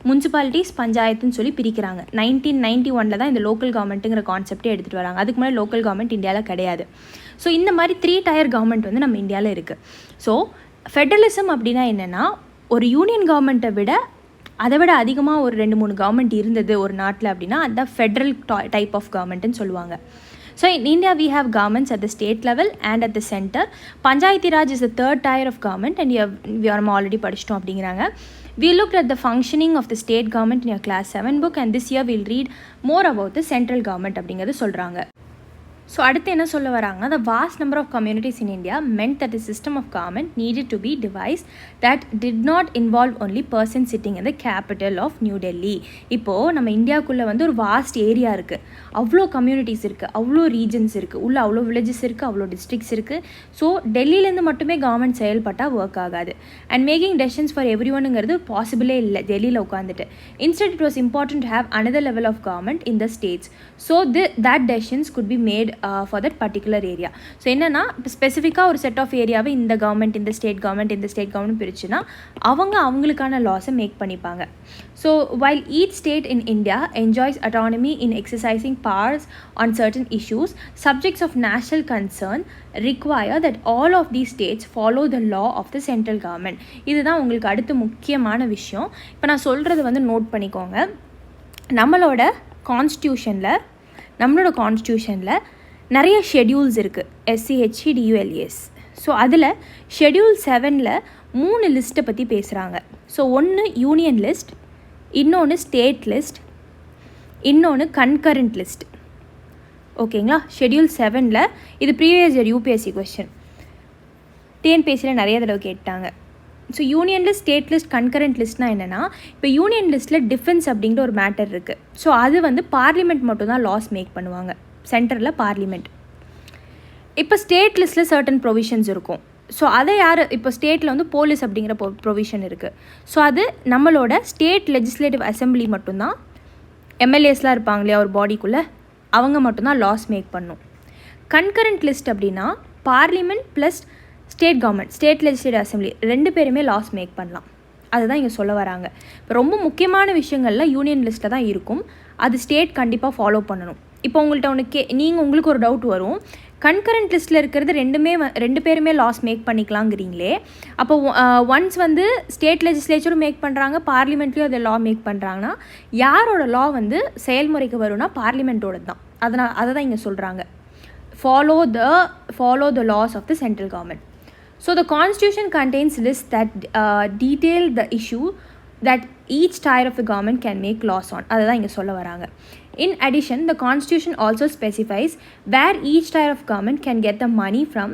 முனிசிபாலிட்டிஸ், பஞ்சாயத்துன்னு சொல்லி பிரிக்கிறாங்க. 1991 தான் இந்த லோக்கல் கவர்மெண்ட்டுங்கிற கான்செப்டே எடுத்துகிட்டு வராங்க. அதுக்கு முன்னாடி லோக்கல் கவர்மெண்ட் இந்தியாவில் கிடையாது. ஸோ இந்த மாதிரி 3 டயர் கவர்மெண்ட் வந்து நம்ம இந்தியாவில் இருக்குது. ஸோ ஃபெடரலிசம் அப்படின்னா என்னென்னா, ஒரு யூனியன் கவர்மெண்ட்டை விட அதை விட அதிகமாக ஒரு 2-3 கவர்மெண்ட் இருந்தது ஒரு நாட்டில் அப்படின்னா அதுதான் ஃபெட்ரல் டைப் ஆஃப் கவர்மெண்ட்டுன்னு சொல்லுவாங்க. So in India we have governments at the state level and at the center. Panchayati Raj is the third tier of government and we are already படிச்சிட்டோம் அப்படிங்கிறாங்க. We looked at the functioning of the state government in your class 7 book and this year we'll read more about the central government அப்படிங்கிறது சொல்கிறாங்க. So அடுத்து என்ன சொல்ல வராங்கன்னா, the vast number of communities in India meant that the system of government needed to be devised that did not involve only person sitting in the capital of New Delhi. இப்போது நம்ம இந்தியாவுக்குள்ளே வந்து ஒரு vast area இருக்குது, அவ்வளோ communities இருக்குது, அவ்வளோ regions இருக்குது, உள்ள அவ்வளோ வில்லேஜஸ் இருக்குது, அவ்வளோ டிஸ்ட்ரிக்ஸ் இருக்குது. ஸோ டெல்லியிலேருந்து மட்டுமே கவர்மெண்ட் செயல்பட்டால் ஒர்க் ஆகாது. And making decisions for every ஒன்னுங்கிறது பாசிபிளே இல்லை டெல்லியில் உட்காந்துட்டு. Instead it was important to have another level of government in the states. So that decisions could be made for that particular area. So என்னென்னா, இப்போ ஸ்பெசிஃபிக்காக ஒரு செட் ஆஃப் ஏரியாவை இந்த கவர்மெண்ட், இந்த ஸ்டேட் கவர்மெண்ட் பிரிச்சுன்னா அவங்களுக்கான லாஸை மேக் பண்ணிப்பாங்க. So while each state in India enjoys autonomy in exercising powers on certain issues, subjects of national concern require that all of these states follow the law of the central government. இதுதான் உங்களுக்கு அடுத்து முக்கியமான விஷயம். இப்போ நான் சொல்கிறது வந்து note பண்ணிக்கோங்க. நம்மளோட கான்ஸ்டியூஷனில் நிறைய ஷெட்யூல்ஸ் இருக்குது, SCHDULAS. ஸோ அதில் ஷெட்யூல் 7ல் 3 லிஸ்ட்டை பற்றி பேசுகிறாங்க. ஸோ ஒன்று யூனியன் லிஸ்ட், இன்னொன்று ஸ்டேட் லிஸ்ட், இன்னொன்று கன்கரண்ட் லிஸ்ட். ஓகேங்களா? ஷெட்யூல் 7ல் இது ப்ரீவியஸ் இயர் UPSC கொஸ்டின், TNPSCயில் நிறைய தடவை கேட்டாங்க. So union list, state list, concurrent லிஸ்ட்னால் என்னென்னா, இப்போ யூனியன் லிஸ்ட்டில் டிஃபென்ஸ் அப்படிங்கிற ஒரு மேட்டர் இருக்குது. ஸோ அது வந்து பார்லிமெண்ட் மட்டும் தான் லாஸ் மேக் பண்ணுவாங்க, சென்டரில் பார்லிமெண்ட். இப்போ ஸ்டேட் லிஸ்ட்டில் சர்டன் ப்ரொவிஷன்ஸ் இருக்கும். ஸோ அதை இப்போ ஸ்டேட்டில் வந்து போலீஸ் அப்படிங்கிற ப்ரொவிஷன் இருக்குது. ஸோ அது நம்மளோட ஸ்டேட் லெஜிஸ்லேட்டிவ் அசம்பிளி மட்டும்தான், MLAஸ்லாம் இருப்பாங்க இல்லையா ஒரு பாடிக்குள்ளே, அவங்க மட்டும்தான் லாஸ் மேக் பண்ணும். கன்கரண்ட் லிஸ்ட் அப்படின்னா parliament plus state government, state legislative assembly 2 பேருமே லாஸ் மேக் பண்ணலாம். அதுதான் இங்கே சொல்ல வராங்க. இப்போ ரொம்ப முக்கியமான விஷயங்கள்லாம் யூனியன் லிஸ்ட்டில் தான் இருக்கும், அது ஸ்டேட் கண்டிப்பாக ஃபாலோ பண்ணணும். இப்போ உங்கள்கிட்ட உங்களுக்கு ஒரு டவுட் வரும், கன்கரண்ட் லிஸ்ட்டில் இருக்கிறது 2 பேருமே லாஸ் மேக் பண்ணிக்கலாங்கிறீங்களே, அப்போ ஒன்ஸ் வந்து ஸ்டேட் லெஜிஸ்லேச்சரும் மேக் பண்ணுறாங்க, பார்லிமெண்ட்லேயும் அதை லா மேக் பண்ணுறாங்கன்னா யாரோட லா வந்து செயல்முறைக்கு வரும்னா பார்லிமெண்ட்டோட தான். அதை தான் இங்கே சொல்கிறாங்க, follow the laws of the central government. So the constitution contains lists that detail the issue that each tier of the government can make laws on. அதுதான் இங்கே சொல்ல வராங்க. In addition, the constitution also specifies where each tier of government can get the money from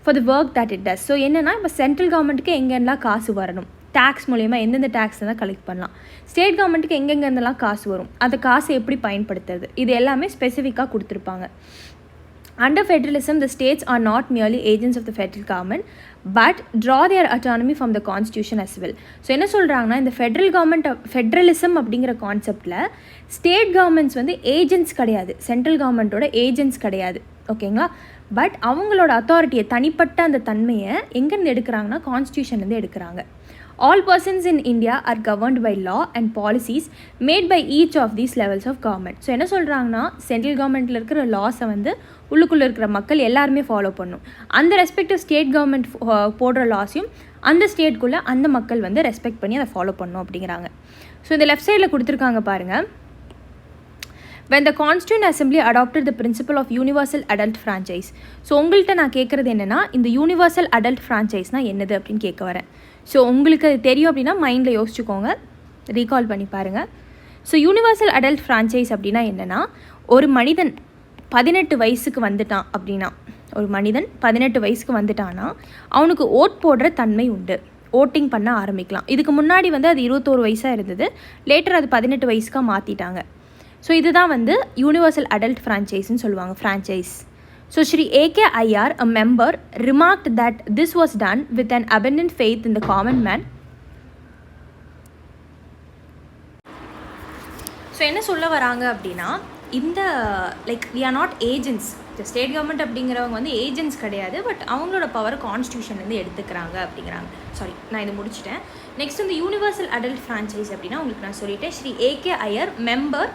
for the work that it does. So என்னென்னா, இப்போ central கவர்மெண்ட்டுக்கு எங்கெல்லாம் காசு வரணும், டேக்ஸ் மூலயமா எந்தெந்த டேக்ஸ் தான் கலெக்ட் பண்ணலாம், ஸ்டேட் கவர்மெண்ட்டுக்கு எங்கெங்கேருந்தெல்லாம் காசு வரும், அந்த காசை எப்படி பயன்படுத்துறது, இது எல்லாமே ஸ்பெசிஃபிக்காக கொடுத்துருப்பாங்க. Under federalism, the states are not merely agents of the federal government but draw their autonomy from the constitution as well. So என்ன சொல்கிறாங்கன்னா, இந்த ஃபெட்ரலிசம் அப்படிங்கிற கான்செப்டில் ஸ்டேட் கவர்மெண்ட்ஸ் வந்து ஏஜென்ட்ஸ் கிடையாது, சென்ட்ரல் கவர்மெண்ட்டோட ஏஜென்ட்ஸ் கிடையாது, ஓகேங்களா. பட் அவங்களோட அத்தாரிட்டியை, தனிப்பட்ட அந்த தன்மையை எங்கேருந்து எடுக்கிறாங்கன்னா கான்ஸ்டியூஷன்லேருந்து எடுக்கிறாங்க. All persons in India are governed by law and policies made by each of these levels of government. So என்ன சொல்கிறாங்கன்னா, சென்ட்ரல் கவர்மெண்ட்டில் இருக்கிற லாஸை வந்து உள்ளுக்குள்ளே இருக்கிற மக்கள் எல்லாருமே ஃபாலோ பண்ணும். அந்த ரெஸ்பெக்டிவ் ஸ்டேட் கவர்மெண்ட் போடுற லாஸையும் அந்த ஸ்டேட்குள்ளே அந்த மக்கள் வந்து ரெஸ்பெக்ட் பண்ணி அதை ஃபாலோ பண்ணணும் அப்படிங்கிறாங்க. ஸோ இந்த லெஃப்ட் சைடில் கொடுத்துருக்காங்க பாருங்கள். When the Constituent Assembly adopted the principle of universal adult franchise. So உங்கள்கிட்ட நான் கேட்குறது என்னென்னா, இந்த யூனிவர்சல் அடல்ட் ஃப்ரான்ச்சைஸ்னால் என்னது அப்படின்னு கேட்க வரேன். ஸோ உங்களுக்கு அது தெரியும் அப்படின்னா மைண்டில் யோசிச்சுக்கோங்க, ரீகால் பண்ணி பாருங்கள். ஸோ யூனிவர்சல் அடல்ட் ஃப்ரான்ச்சைஸ் அப்படின்னா என்னென்னா, ஒரு மனிதன் 18 வயசுக்கு வந்துட்டான் அப்படின்னா, ஒரு மனிதன் 18 வயசுக்கு வந்துட்டான்னா அவனுக்கு ஓட் போடுற தன்மை உண்டு, ஓட்டிங் பண்ண ஆரம்பிக்கலாம். இதுக்கு முன்னாடி வந்து அது 21 வயசாக இருந்தது, லேட்டர் அது 18 வயசுக்காக மாற்றிட்டாங்க. ஸோ இதுதான் வந்து யூனிவர்சல் அடல்ட் ஃப்ரான்ச்சைஸ்ன்னு சொல்லுவாங்க, franchise. So Shri A.K. Iyer, a member, remarked that this was done with an abundant faith in the common man. So என்ன சொல்ல வராங்க அப்படின்னா, இந்த we are not agents. இந்த ஸ்டேட் கவர்மெண்ட் அப்படிங்கிறவங்க வந்து ஏஜென்ட்ஸ் கிடையாது, பட் அவங்களோட பவர் கான்ஸ்டியூஷன்லேருந்து எடுத்துக்கிறாங்க அப்படிங்கிறாங்க. சாரி, நான் இது முடிச்சிட்டேன். நெக்ஸ்ட் இந்த யூனிவர்சல் அடல்ட் ஃப்ரான்ச்சைஸ் அப்படின்னா உங்களுக்கு நான் சொல்லிட்டேன். Sri A.K. Iyer, member,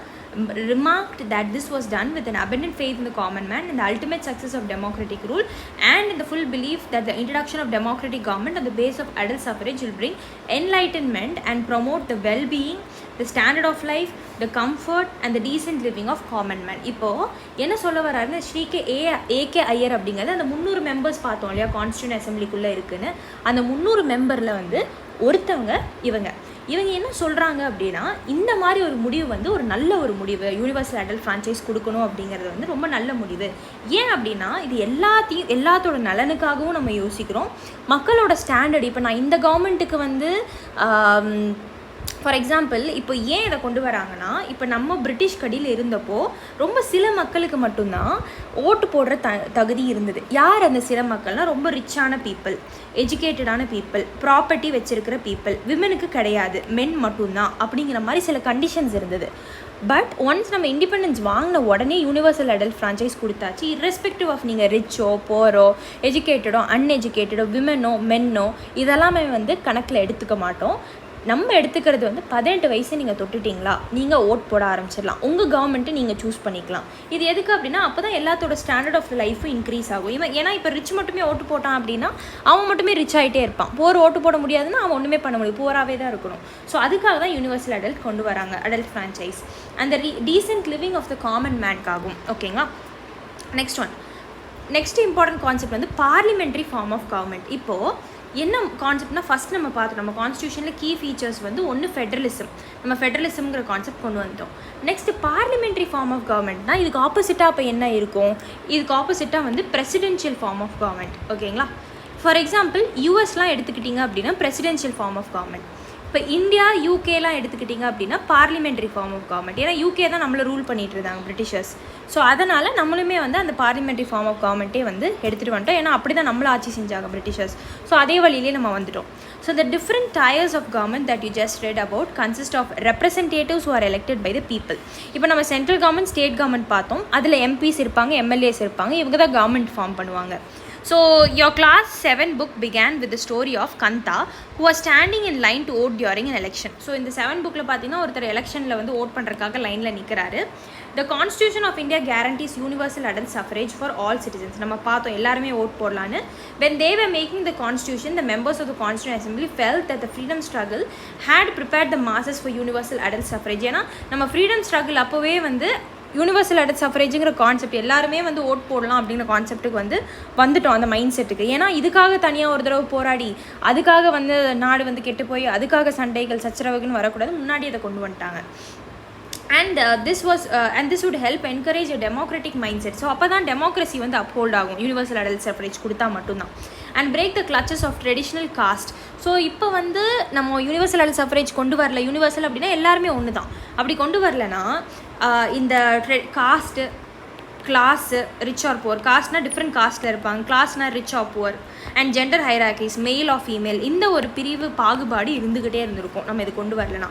remarked that this was done with an abundant faith in the common man and the ultimate success of democratic rule and in the full belief that the introduction of democratic government on the base of adult suffrage will bring enlightenment and promote the well-being, the standard of life, the comfort and the decent living of common man. இப்போது என்ன சொல்ல வர்றாருன்னு, Sri A.K. Iyer அப்படிங்கிறது அந்த 300 members பார்த்தோம் இல்லையா constituent அசம்பிளிக்குள்ளே இருக்குன்னு, அந்த 300 மெம்பரில் வந்து ஒருத்தவங்க இவங்க என்ன சொல்கிறாங்க அப்படின்னா, இந்த மாதிரி ஒரு முடிவு வந்து ஒரு நல்ல ஒரு முடிவு, யூனிவர்சல் அடல்ட் ஃப்ரான்ச்சைஸ் கொடுக்கணும் அப்படிங்கிறது வந்து ரொம்ப நல்ல முடிவு. ஏன் அப்படின்னா, இது எல்லாத்தோட நலனுக்காகவும் நம்ம யோசிக்கிறோம். மக்களோட ஸ்டாண்டர்ட், இப்போ நான் இந்த கவர்மெண்ட்டுக்கு வந்து ஃபார் எக்ஸாம்பிள் இப்போ ஏன் இதை கொண்டு வராங்கன்னா, இப்போ நம்ம பிரிட்டிஷ் கடியில் இருந்தப்போ ரொம்ப சில மக்களுக்கு மட்டும்தான் ஓட்டு போடுற தகுதி இருந்தது. யார் அந்த சில மக்கள்னால், ரொம்ப ரிச்சான பீப்புள், எஜுகேட்டடான பீப்புள், ப்ராப்பர்ட்டி வச்சுருக்கிற பீப்புள், விமனுக்கு கிடையாது, மென் மட்டும்தான் அப்படிங்கிற மாதிரி சில கண்டிஷன்ஸ் இருந்தது. பட் ஒன்ஸ் நம்ம இண்டிபெண்டன்ஸ் வாங்கின உடனே யூனிவர்சல் அடல்ட் ஃப்ரான்ச்சைஸ் கொடுத்தாச்சு. இர்ரெஸ்பெக்டிவ் ஆஃப் நீங்கள் ரிச்சோ போரோ எஜுகேட்டடோ அன்எஜுகேட்டடோ விமனோ மென்னோ இதெல்லாமே வந்து கணக்கில் எடுத்துக்க மாட்டோம். நம்ம எடுத்துக்கிறது வந்து 18 வயசு நீங்கள் தொட்டுட்டிங்களா, நீங்கள் ஓட் போட ஆரம்பிச்சிடலாம், உங்கள் கவர்மெண்ட்டை நீங்கள் சூஸ் பண்ணிக்கலாம். இது எதுக்கு அப்படின்னா, அப்போ தான் எல்லாத்தோட ஸ்டாண்டர்ட் ஆஃப் லைஃபும் இன்க்ரீஸ் ஆகும். ஏன்னா இப்போ ரிச் மட்டுமே ஓட்டு போட்டான் அப்படின்னா அவன் மட்டுமே ரிச் ஆகிட்டே இருப்பான். போர் ஓட்டு போட முடியாதுன்னா அவன் ஒன்றுமே பண்ண முடியும், போராகவே தான் இருக்கணும். ஸோ அதுக்காக தான் யூனிவர்சல் அடல்ட் கொண்டு வராங்க, அடல்ட் ஃப்ரான்ச்சைஸ். அந்த decent living of the common மேன்காகும். ஓகேங்களா. நெக்ஸ்ட் இம்பார்ட்டன்ட் கான்செப்ட் வந்து பார்லிமெண்ட்ரி ஃபார்ம் ஆஃப் கவர்மெண்ட். இப்போது என்ன கான்செப்ட்னா, ஃபஸ்ட் நம்ம பார்த்தோம், நம்ம கான்ஸ்டியூஷனில் கீ ஃபீச்சர்ஸ் வந்து ஒன்று ஃபெட்ரலிசம், நம்ம ஃபெட்ரலிசம்ங்கிற கான்செப்ட் கொண்டு வந்துட்டோம். நெக்ஸ்ட் பார்லிமெண்ட்ரி ஃபார்ம் ஆஃப் கவர்மெண்ட்னா இதுக்கு ஆப்போசிட்டாக இப்போ என்ன இருக்கும், இதுக்கு ஆப்போசிட்டாக வந்து பிரசிடென்ஷியல் ஃபார்ம் ஆஃப் கவர்மெண்ட். ஓகேங்களா. ஃபார் எக்ஸாம்பிள் யூஎஸ்லாம் எடுத்துக்கிட்டிங்க அப்படின்னா பிரசிடென்ஷியல் ஃபார்ம் ஆஃப் கவர்மெண்ட். இப்போ இந்தியா யூகேலாம் எடுத்துக்கிட்டிங்க அப்படின்னா பார்லிமெண்ட்ரி ஃபார்ம் ஆஃப் கவர்மெண்ட். ஏன்னா யூகே தான் நம்மளை ரூல் பண்ணிகிட்டு இருந்தாங்க பிரிட்டிஷர்ஸ். ஸோ அதனால் நம்மளுமே வந்து அந்த பார்லிமெண்ட்ரி ஃபார்ம் ஆஃப் கவர்மெண்ட்டே வந்து எடுத்துகிட்டு வந்துட்டோம். ஏன்னா அப்படி தான் நம்மளை ஆட்சி செஞ்சாங்க பிரிட்டிஷர்ஸ். ஸோ அதே வழியிலே நம்ம வந்துட்டோம். So the different tiers of government that you just read about consist of representatives who are elected by the people. இப்போ நம்ம சென்ட்ரல் கவர்மெண்ட், ஸ்டேட் கவர்மெண்ட் பார்த்தோம், அதில் எம்பிஸ் இருப்பாங்க, எம்எல்ஏஸ் இருப்பாங்க, இவங்க தான் கவர்மெண்ட் ஃபார்ம் பண்ணுவாங்க. So your class 7 book began with the story of Kanta who was standing in line to vote during an election. So இந்த 7 bookல பார்த்தீங்கன்னா ஒருத்தர் எலெக்ஷனில் வந்து ஓட் பண்ணுறதுக்காக லைனில் நிற்கிறாரு. The Constitution of India guarantees universal adult suffrage for all citizens. நம்ம பார்த்தோம் எல்லாருமே ஓட் போடலான்னு. When they were making the constitution, the members of the Constituent Assembly felt that the freedom struggle had prepared the masses for universal adult suffrage. ஏன்னா நம்ம freedom struggle அப்போவே வந்து universal adult சஃப்ரேஜுங்கிற concept எல்லாருமே வந்து vote போடலாம் அப்படிங்கிற கான்செப்ட்டுக்கு வந்துட்டோம், அந்த மைண்ட் செட்டுக்கு. ஏன்னா இதுக்காக தனியாக ஒரு தடவை போராடி அதுக்காக வந்து நாடு வந்து கெட்டு போய் அதுக்காக சண்டைகள் சச்சரவுக்குன்னு வரக்கூடாது, முன்னாடி அதை கொண்டு வந்துட்டாங்க. this would help encourage a democratic mindset. So அப்போ தான் டெமோக்ரஸி வந்து அப்ஹோல்ட் ஆகும், யூனிவர்சல் அடல்ட் சஃப்ரேஜ் கொடுத்தா மட்டும்தான். And break the clutches of traditional caste. So இப்போ வந்து நம்ம யூனிவர்சல் சஃப்ரேஜ் கொண்டு வரல. யூனிவர்சல் அப்படின்னா எல்லாருமே ஒன்று தான். அப்படி கொண்டு வரலனா இந்த caste, class, rich or poor, காஸ்ட்னா டிஃப்ரெண்ட் காஸ்ட்டில் இருப்பாங்க, கிளாஸ்னா rich or poor, and gender hierarchies, male or female, இந்த ஒரு பிரிவு பாகுபாடு இருந்துக்கிட்டே இருந்திருக்கும் நம்ம இது கொண்டு வரலனா.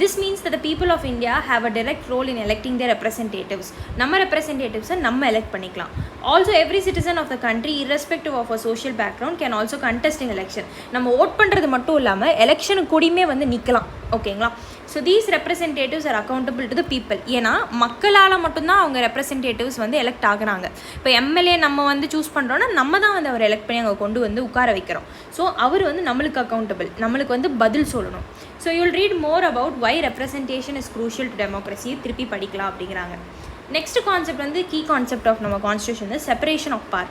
This means that the people of India have a direct role in electing their representatives. நம்ம representatives நம்ம elect பண்ணிக்கலாம். Also every citizen of the country irrespective of a social background can also contest in election. நம்ம vote பண்ணுறது மட்டும் இல்லாமல் எலெக்ஷனுக்கு கூடயுமே வந்து நிற்கலாம். ஓகேங்களா? So these representatives R accountable to the people. ஏன்னா மக்களால் மட்டும்தான் அவங்க ரெப்ரசன்டேட்டிவ்ஸ் வந்து எலெக்ட் ஆகுறாங்க. இப்போ எம்எல்ஏ நம்ம வந்து சூஸ் பண்ணுறோன்னா நம்ம தான் வந்து அவர் எலெக்ட் பண்ணி அங்கே கொண்டு வந்து உட்கார வைக்கிறோம். ஸோ அவர் வந்து நம்மளுக்கு அக்கௌண்டபிள், நம்மளுக்கு வந்து பதில் சொல்லணும். So you'll read more about why representation is crucial to democracy. திருப்பி படிக்கலாம் அப்படிங்கிறாங்க. நெக்ஸ்ட் கான்செப்ட் வந்து கீ கான்செப்ட் ஆஃப் நம்ம கான்ஸ்டியூஷன் செப்பரேஷன் ஆஃப் பவர்.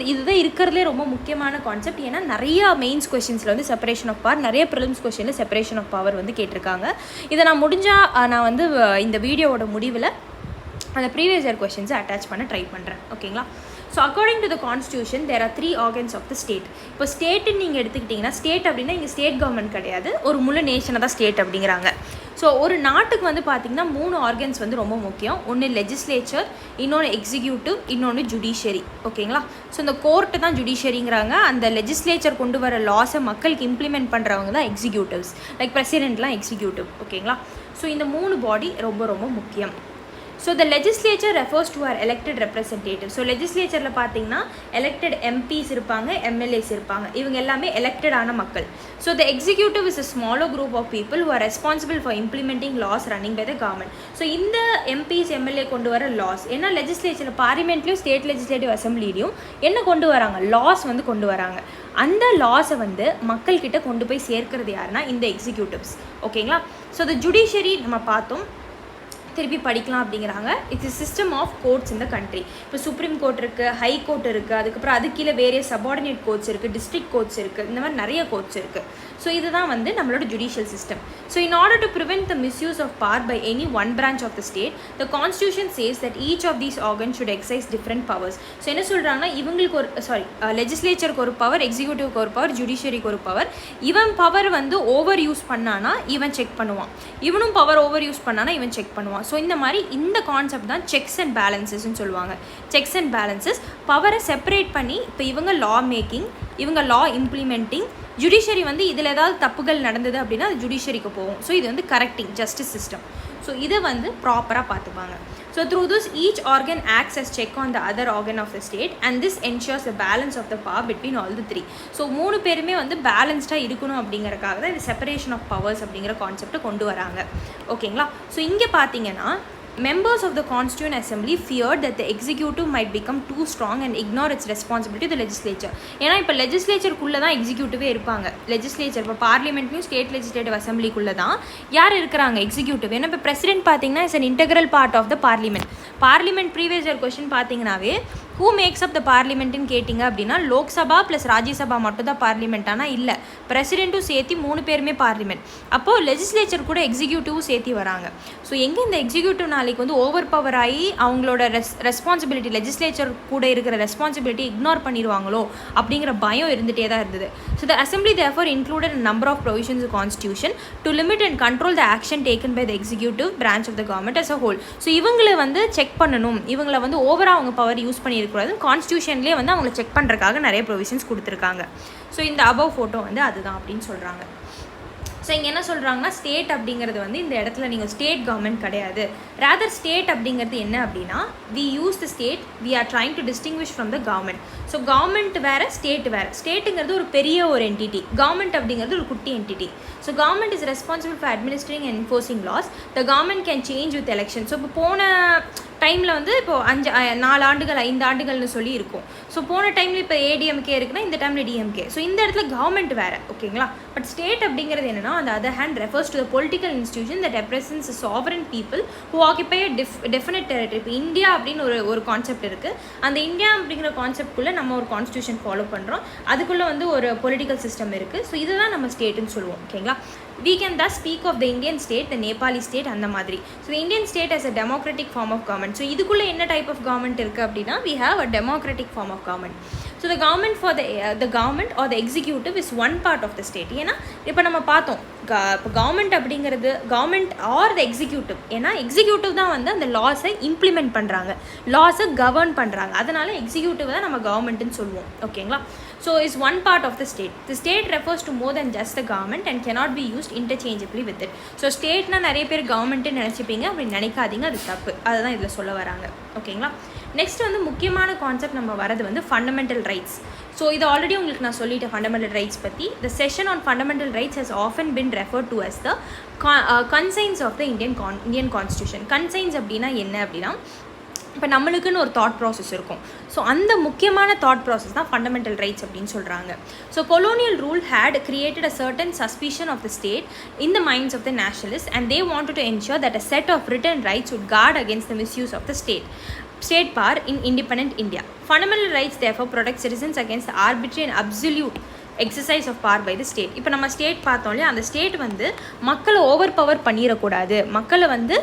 இதுதான் இருக்கிறதுலே ரொம்ப முக்கியமான கான்செப்ட். ஏன்னா நிறையா மெயின்ஸ் கொஸ்டின்ஸில் வந்து செப்பரேஷன் ஆஃப் பவர், நிறைய ப்ரிலிம்ஸ் கொஸ்டினில் செப்பரேஷன் ஆஃப் பவர் வந்து கேட்டிருக்காங்க. இதை நான் முடிஞ்சால் நான் வந்து இந்த வீடியோவோட முடிவில் அந்த ப்ரீவியஸ் இயர் கொஸ்டின்ஸை அட்டாச் பண்ண ட்ரை பண்ணுறேன். ஓகேங்களா? So according to the constitution there are 3 organs of the state. இப்போ ஸ்டேட்டுன்னு நீங்கள் எடுத்துக்கிட்டிங்கன்னா, ஸ்டேட் அப்படின்னா இங்கே ஸ்டேட் கவர்மெண்ட் கிடையாது, ஒரு முழு நேஷனை தான் ஸ்டேட் அப்படிங்கிறாங்க. ஸோ ஒரு நாட்டுக்கு வந்து பார்த்திங்கன்னா 3 ஆர்கன்ஸ் வந்து ரொம்ப முக்கியம். ஒன்று லெஜிஸ்லேச்சர், இன்னொன்று எக்ஸிக்யூட்டிவ், இன்னொன்று ஜுடிஷியரி. ஓகேங்களா? ஸோ இந்த கோர்ட்டு தான் ஜுடிஷியரிங்கிறாங்க. அந்த லெஜிஸ்லேச்சர் கொண்டு வர லாஸை மக்களுக்கு இம்ப்ளிமெண்ட் பண்ணுறவங்க தான் எக்ஸிக்யூட்டிவ்ஸ். லைக் பிரசிடென்ட்லாம் எக்ஸிக்யூட்டிவ். ஓகேங்களா? ஸோ இந்த 3 பாடி ரொம்ப ரொம்ப முக்கியம். So the legislature refers to our elected representative. So லெஜிஸ்லேச்சரில் பார்த்தீங்கன்னா எலெக்டட் எம்பிஸ் இருப்பாங்க, எம்எல்ஏஸ் இருப்பாங்க. இவங்க எல்லாமே எலெக்டடான மக்கள். So the executive is a smaller group of people who are responsible for implementing laws running by the government. So இந்த MPs MLA கொண்டு வர லாஸ், ஏன்னா லெஜிஸ்லேச்சரில் பார்லிமெண்ட்லேயும் ஸ்டேட் லெஜிஸ்லேட்டிவ் அசம்பிளிலையும் என்ன கொண்டு வராங்க, லாஸ் வந்து கொண்டு வராங்க. அந்த லாஸை வந்து மக்கள்கிட்ட கொண்டு போய் சேர்க்கிறது யாருன்னா இந்த எக்ஸிக்யூட்டிவ்ஸ். ஓகேங்களா? ஸோ த ஜுடிஷியரி நம்ம பார்த்தோம், திருப்பி படிக்கலாம் அப்படிங்கிறாங்க. இட்ஸ் சிஸ்டம் ஆஃப் கோர்ட்ஸ் இந்த கண்ட்ரி. இப்போ சுப்ரீம் கோர்ட் இருக்குது, ஹை கோர்ட் இருக்குது, அதுக்கப்புறம் அது கீழே வேரிய சபார்டினேட் கோர்ட்ஸ் இருக்குது, டிஸ்ட்ரிக்ட் கோர்ட்ஸ் இருக்குது, இந்த மாதிரி நிறைய கோர்ட்ஸ் இருக்குது. ஸோ இதுதான் வந்து நம்மளோட judicial system. So in order to prevent the misuse of power by any one branch of the state, the constitution says that each of these organ should exercise different powers. So என்ன சொல்கிறாங்கன்னா, இவங்களுக்கு ஒரு லெஜிஸ்லேச்சருக்கு ஒரு power, எக்ஸிக்யூட்டிவ்க்கு ஒரு power, ஜுடிஷியரிக்கு ஒரு power. இவன் power வந்து over use பண்ணானா இவன் செக் பண்ணுவான், இவனும் பவர் ஓவர் யூஸ் பண்ணானா இவன் செக் பண்ணுவான். ஸோ இந்த மாதிரி இந்த கான்செப்ட் தான் செக்ஸ் அண்ட் பேலன்சஸ்ன்னு சொல்லுவாங்க. செக்ஸ் அண்ட் பேலன்சஸ் பவரை செப்பரேட் பண்ணி, இப்போ இவங்க லா மேக்கிங், இவங்க லா இம்ப்ளிமெண்டிங், ஜுடிஷியரி வந்து இதில் ஏதாவது தப்புகள் நடந்தது அப்படின்னா அது ஜுடிஷியரிக்கு போகும். ஸோ இது வந்து கரெக்டிங் ஜஸ்டிஸ் சிஸ்டம். ஸோ இதை வந்து ப்ராப்பராக பார்த்துப்பாங்க. So through this each organ acts as check on the other organ of the state and this ensures the balance of the power between all the 3. So 3 பேருமே வந்து பேலன்ஸ்டாக இருக்கணும் அப்படிங்கிறக்காக தான் இந்த செப்பரேஷன் ஆஃப் பவர்ஸ் அப்படிங்கிற கான்செப்டை கொண்டு வராங்க. ஓகேங்களா? ஸோ இங்கே பார்த்தீங்கன்னா members of the Constituent Assembly feared that the executive might become too strong and ignore its responsibility to the legislature. ஏன்னா இப்போ லெஜிஸ்லேச்சருக்குள்ளே தான் எக்ஸிக்யூட்டிவே இருப்பாங்க. லெஜிஸ்லேச்சர் இப்போ பார்லிமெண்ட்லையும் ஸ்டேட் லெஜிஸ்லேட்டிவ் அசம்பிளிக்குள்ளே தான் யார் இருக்கிறாங்க, எக்ஸிக்யூட்டிவ். ஏன்னா இப்போ பிரசிடென்ட் பார்த்தீங்கன்னா is an integral part of the parliament. Parliament previous year question பார்த்தீங்கன்னாவே ஹூ மேக்ஸ் அப் த பார்லிமெண்ட்டுன்னு கேட்டிங்க அப்படின்னா லோக்சபா ப்ளஸ் ராஜ்யசபா மட்டும் தான் பார்லிமெண்ட். ஆனால் இல்லை, பிரசிடென்ட்டும் சேர்த்து 3 பேருமே பார்லிமெண்ட். அப்போது லெஜிஸ்லேச்சர் கூட எக்ஸிக்யூட்டிவும் சேர்த்து வராங்க. ஸோ எங்கே இந்த எக்ஸிக்யூட்டிவ் நாளைக்கு வந்து ஓவர் பவர் ஆகி அவங்களோட ரெஸ்பான்சிபிலிட்டி, லெஜிஸ்லேச்சர் கூட இருக்கிற ரெஸ்பான்சிபிலிட்டி இக்னோர் பண்ணிடுவாங்களோ அப்படிங்கிற பயம் இருந்துகிட்டே தான் இருந்தது. So the assembly therefore included number of provisions in constitution to limit and control the action taken by the executive branch of the government as a whole. So இவங்களை வந்து check பண்ணணும், இவங்களை வந்து ஓவராக அவங்க பவர் யூஸ் பண்ணியிருக்கூடாது. கான்ஸ்டியூஷன்லேயே வந்து அவங்களை check பண்ணுறதுக்காக நிறைய ப்ரொவிஷன்ஸ் கொடுத்துருக்காங்க. ஸோ இந்த அபவ் ஃபோட்டோ வந்து அதுதான் அப்படின்னு சொல்கிறாங்க. ஸோ இங்கே என்ன சொல்கிறாங்கன்னா, ஸ்டேட் அப்படிங்கிறது வந்து இந்த இடத்துல நீங்கள் ஸ்டேட் கவர்மெண்ட் கிடையாது. ரேதர் ஸ்டேட் அப்படிங்கிறது என்ன அப்படின்னா, we use the state, we are trying to distinguish from the government. So government வேறு, ஸ்டேட் வேறு. ஸ்டேட்டுங்கிறது ஒரு பெரிய ஒரு என்டிட்டி, கவர்மெண்ட் அப்படிங்கிறது ஒரு குட்டி entity. So government is responsible for administering and enforcing laws. The government can change with election. So இப்போ போன டைமில் வந்து இப்போது 4 ஆண்டுகள் 5 ஆண்டுகள்னு சொல்லி இருக்கும். ஸோ போன டைமில் இப்போ ஏடிஎம்கே இருக்குன்னா இந்த டைமில் டிஎம்கே. ஸோ இந்த இடத்துல கவர்மெண்ட் வேறு. ஓகேங்களா? பட் ஸ்டேட் அப்படிங்கிறது என்னென்னா, அந்த other hand refers to the political institution that represents sovereign people who ஆக்கிபை a definite territory. இப்போ இந்தியா அப்படின்னு ஒரு கான்செப்ட் இருக்குது. அந்த இந்தியா அப்படிங்கிற கான்செப்ட்குள்ளே நம்ம ஒரு கான்ஸ்டியூஷன் ஃபாலோ பண்ணுறோம், அதுக்குள்ளே வந்து ஒரு பொலிட்டிக்கல் சிஸ்டம் இருக்குது. ஸோ இதுதான் நம்ம ஸ்டேட்டுன்னு சொல்லுவோம். ஓகேங்களா? We can thus speak of the Indian state, the Nepali state அந்த மாதிரி. So the Indian state as a democratic form of government. So இதுக்குள்ளே என்ன டைப் ஆஃப் கவர்மெண்ட் இருக்குது அப்படின்னா, we have a democratic form of government. So the government for the government or the executive is one part of the state. ஏன்னா இப்போ நம்ம பார்த்தோம் இப்போ government அப்படிங்கிறது கவர்மெண்ட் ஆர் த எக்ஸிக்யூட்டிவ், ஏன்னா எக்ஸிக்யூட்டிவ் தான் வந்து அந்த லாஸை இம்ப்ளிமெண்ட் பண்ணுறாங்க, லாஸை கவர்ன் பண்ணுறாங்க, அதனால எக்ஸிக்யூட்டிவ் தான் நம்ம கவர்மெண்ட்டுன்னு சொல்லுவோம். ஓகேங்களா? So is one part of the state. The state refers to more than just the government and cannot be used interchangeably with it. ஸோ ஸ்டேட்னா நிறைய பேர் கவர்மெண்ட்டு நினச்சிப்பீங்க, அப்படி நினைக்காதீங்க, அது தப்பு. அதுதான் இதில் சொல்ல வராங்க. ஓகேங்களா? நெக்ஸ்ட் வந்து முக்கியமான கான்செப்ட் நம்ம வரது வந்து ஃபண்டமெண்டல் ரைட்ஸ். ஸோ இது ஆல்ரெடி உங்களுக்கு நான் சொல்லிட்டேன் ஃபண்டமெண்டல் ரைட்ஸ் பற்றி. The session on fundamental rights has often been referred to as the conscience of the Indian constitution. Conscience அப்படின்னா என்ன அப்படின்னா, இப்போ நம்மளுக்குன்னு ஒரு தாட் ப்ராசஸ் இருக்கும். ஸோ அந்த முக்கியமான தாட் ப்ராசஸ் தான் ஃபண்டமெண்டல் ரைட்ஸ் அப்படின்னு சொல்கிறாங்க. So colonial rule had created a certain suspicion of the state in the minds of the nationalist and they wanted to ensure that a set of written rights would guard against the misuse of the state power in independent India. Fundamental rights therefore protect citizens against the arbitrary and absolute exercise of power by the state. இப்போ நம்ம state பார்த்தோம் இல்லையா, அந்த state வந்து மக்களை over power பண்ணிடக்கூடாது, மக்களை வந்து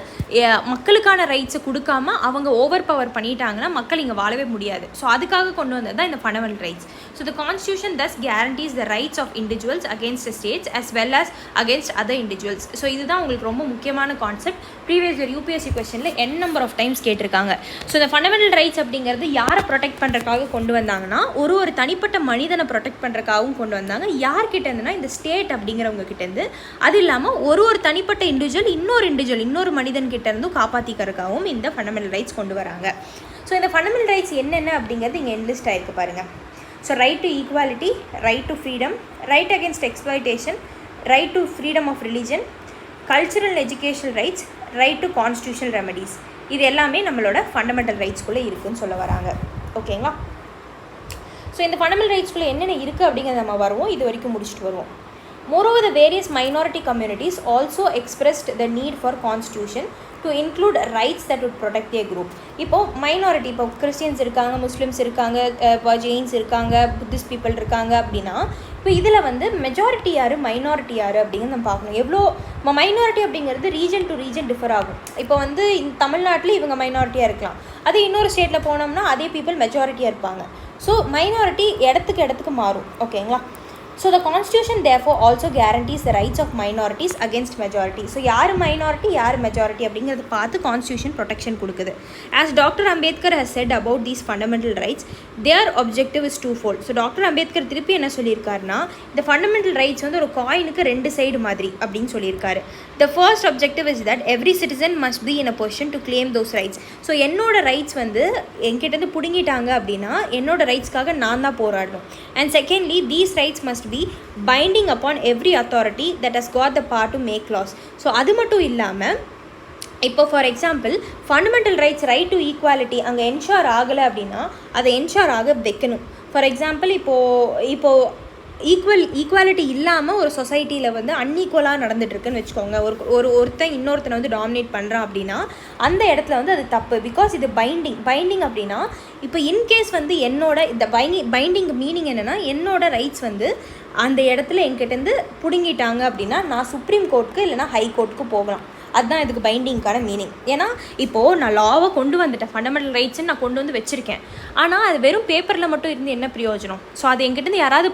மக்களுக்கான ரைட்ஸை கொடுக்காம அவங்க ஓவர் பவர் பண்ணிட்டாங்கன்னா மக்கள் இங்கே வாழவே முடியாது. ஸோ அதுக்காக கொண்டு வந்தது தான் இந்த fundamental rights. So the constitution thus guarantees the rights of individuals against the states as well as against other individuals. So இதுதான் உங்களுக்கு ரொம்ப முக்கியமான கான்செப்ட். ப்ரீவியஸ் இயர் யூபிஎஸ்சி கொஸ்டினில் n நம்பர் ஆஃப் டைம்ஸ் கேட்டிருக்காங்க. ஸோ இந்த ஃபண்டமெண்டல் ரைட்ஸ் அப்படிங்கிறது யாரை protect பண்ணுறதுக்காக கொண்டு வந்தாங்கன்னா, ஒரு தனிப்பட்ட மனிதனை ப்ரொடெக்ட் பண்ணுறதுக்காகவும் கொண்டு வந்தாங்க. யார்கிட்ட இருந்துன்னா இந்த ஸ்டேட் அப்படிங்கிறவங்க கிட்டேருந்து. அது இல்லாமல் ஒரு தனிப்பட்ட இண்டிவிஜுவல் இன்னொரு மனிதன் கிட்ட இருந்தும் காப்பாற்றிக்கிறதுக்காகவும் இந்த ஃபண்டமெண்டல் ரைட்ஸ் கொண்டு வராங்க. ஸோ இந்த ஃபண்டமெண்டல் ரைட்ஸ் என்னென்ன அப்படிங்கிறது இங்கே என்லிஸ்ட் ஆகிருக்கு பாருங்கள். So right to equality, right to freedom, right against exploitation, right to freedom of religion, cultural educational rights, right to constitutional remedies. இது எல்லாமே நம்மளோட ஃபண்டமெண்டல் ரைட்ஸ்குள்ளே இருக்குதுன்னு சொல்ல வராங்க. ஓகேங்களா? ஸோ இந்த ஃபண்டமெண்டல் ரைட்ஸ்குள்ளே என்னென்ன இருக்குது அப்படிங்கிறத நம்ம வருவோம், இது வரைக்கும் முடிச்சுட்டு வருவோம். Moreover, the various minority communities also expressed the need for constitution to include rights that would protect their group. இப்போ மைனாரிட்டி, இப்போ கிறிஸ்டியன்ஸ் இருக்காங்க, முஸ்லிம்ஸ் இருக்காங்க, இப்போ ஜெயின்ஸ் இருக்காங்க, புத்திஸ்ட் பீப்புள் இருக்காங்க அப்படின்னா, இப்போ இதில் வந்து மெஜாரிட்டி யார், மைனாரிட்டி யார் அப்படிங்கிறது நம்ம பார்க்கணும். எவ்வளோ மைனாரிட்டி அப்படிங்கிறது ரீஜன் டு ரீஜன் டிஃபர் ஆகும். இப்போ வந்து தமிழ்நாட்டில் இவங்க மைனாரிட்டியாக இருக்கலாம், அதே இன்னொரு ஸ்டேட்டில் போனோம்னா அதே பீப்புள் மெஜாரிட்டியாக இருப்பாங்க. ஸோ மைனாரிட்டி இடத்துக்கு மாறும். ஓகேங்களா? So the constitution therefore also guarantees the rights of minorities against majority. So யார் minority யார் majority அப்படிங்கிறது பார்த்து constitution protection கொடுக்குது. As Dr. Ambedkar has said about these fundamental rights, their objective is twofold. So Dr. Ambedkar திருப்பி என்ன சொல்லியிருக்காருன்னா, இந்த fundamental rights வந்து ஒரு காயினுக்கு ரெண்டு சைடு மாதிரி அப்படின்னு சொல்லியிருக்காரு. The first objective is that every citizen must be in a position to claim those rights. So என்னோட ரைட்ஸ் வந்து என்கிட்டருந்து பிடுங்கிட்டாங்க அப்படின்னா என்னோட ரைட்ஸ்க்காக நான் தான் போராடணும். And secondly, these rights must be binding upon every authority that has got the power to make laws. So அது மட்டும் இல்லாமல் இப்போ for example fundamental rights, right to equality அங்கே என்ஷூர் ஆகலை அப்படின்னா அதை என்ஷூர் ஆக வைக்கணும். ஃபார் எக்ஸாம்பிள் இப்போது ஈக்குவாலிட்டி இல்லாமல் ஒரு சொசைட்டியில் வந்து அன்ஈக்குவலாக நடந்துகிட்ருக்குன்னு வச்சுக்கோங்க. ஒருத்தன் இன்னொருத்தனை வந்து டாமினேட் பண்ணுறான் அப்படின்னா அந்த இடத்துல வந்து அது தப்பு. பிகாஸ் இது பைண்டிங் அப்படின்னா இப்போ இன்கேஸ் வந்து என்னோட இந்த பைண்டிங் மீனிங் என்னென்னா, என்னோட ரைட்ஸ் வந்து அந்த இடத்துல என்கிட்டேருந்து பிடுங்கிட்டாங்க அப்படின்னா நான் சுப்ரீம் கோர்ட்டுக்கு இல்லைனா ஹை கோர்ட்டுக்கு போகலாம். அதுதான் இதுக்கு பைண்டிங்கான மீனிங். ஏன்னா இப்போது நான் லாவை கொண்டு வந்துட்டேன், ஃபண்டமெண்டல் ரைட்ஸ்ன்னு நான் கொண்டு வந்து வச்சுருக்கேன், ஆனால் அது வெறும் பேப்பரில் மட்டும் இருந்து என்ன பிரயோஜனம்? ஸோ அது என்கிட்டருந்து யாராவது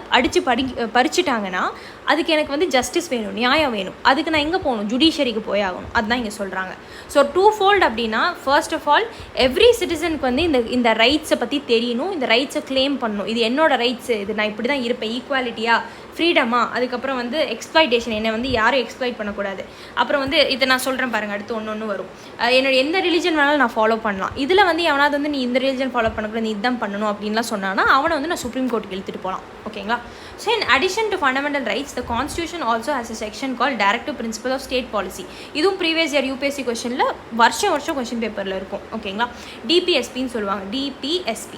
பறிச்சிட்டாங்கன்னா அதுக்கு எனக்கு வந்து ஜஸ்டிஸ் வேணும், நியாயம் வேணும். அதுக்கு நான் எங்கே போகணும்? ஜுடிஷியரிக்கு போய் ஆகணும். அதுதான் இங்கே சொல்கிறாங்க. ஸோ டூ ஃபோல்ட் அப்படின்னா, ஃபர்ஸ்ட் ஆஃப் ஆல் எவ்ரி சிட்டிசனுக்கு வந்து இந்த ரைட்ஸை பற்றி தெரியணும், இந்த ரைட்ஸை கிளைம் பண்ணணும். இது என்னோட ரைட்ஸு, இது நான் இப்படி தான் இருப்பேன், ஈக்குவாலிட்டியா, ஃப்ரீடமா, அதுக்கப்புறம் வந்து எக்ஸ்ப்ளாய்டேஷன், என்னை வந்து யாரும் எக்ஸ்ப்ளாய்ட் பண்ணக்கூடாது. அப்புறம் வந்து இதை நான் சொல்கிறேன் பாருங்கள், அடுத்து ஒன்று வரும். என்னோட எந்த ரிலிஜன் வேணாலும் நான் ஃபாலோ பண்ணலாம். இதில் வந்து எவனாவது வந்து நீ இந்த ரிலிஜன் ஃபாலோ பண்ணக்கூடாது, நீ இதுதான் பண்ணணும் அப்படின்லாம் சொன்னான்னா அவனை வந்து நான் சுப்ரீம் கோர்ட்டுக்கு இழுத்துட்டு போகலாம். ஓகேங்களா? So in addition to fundamental rights, the constitution also has a section called directive principle of state policy. இதுவும் ப்ரீவியஸ் இயர் UPSC கொஸ்டினில் வருஷம் கொஸ்டின் பேப்பரில் இருக்கும். ஓகேங்களா? DPSPன்னு சொல்லுவாங்க, DPSP.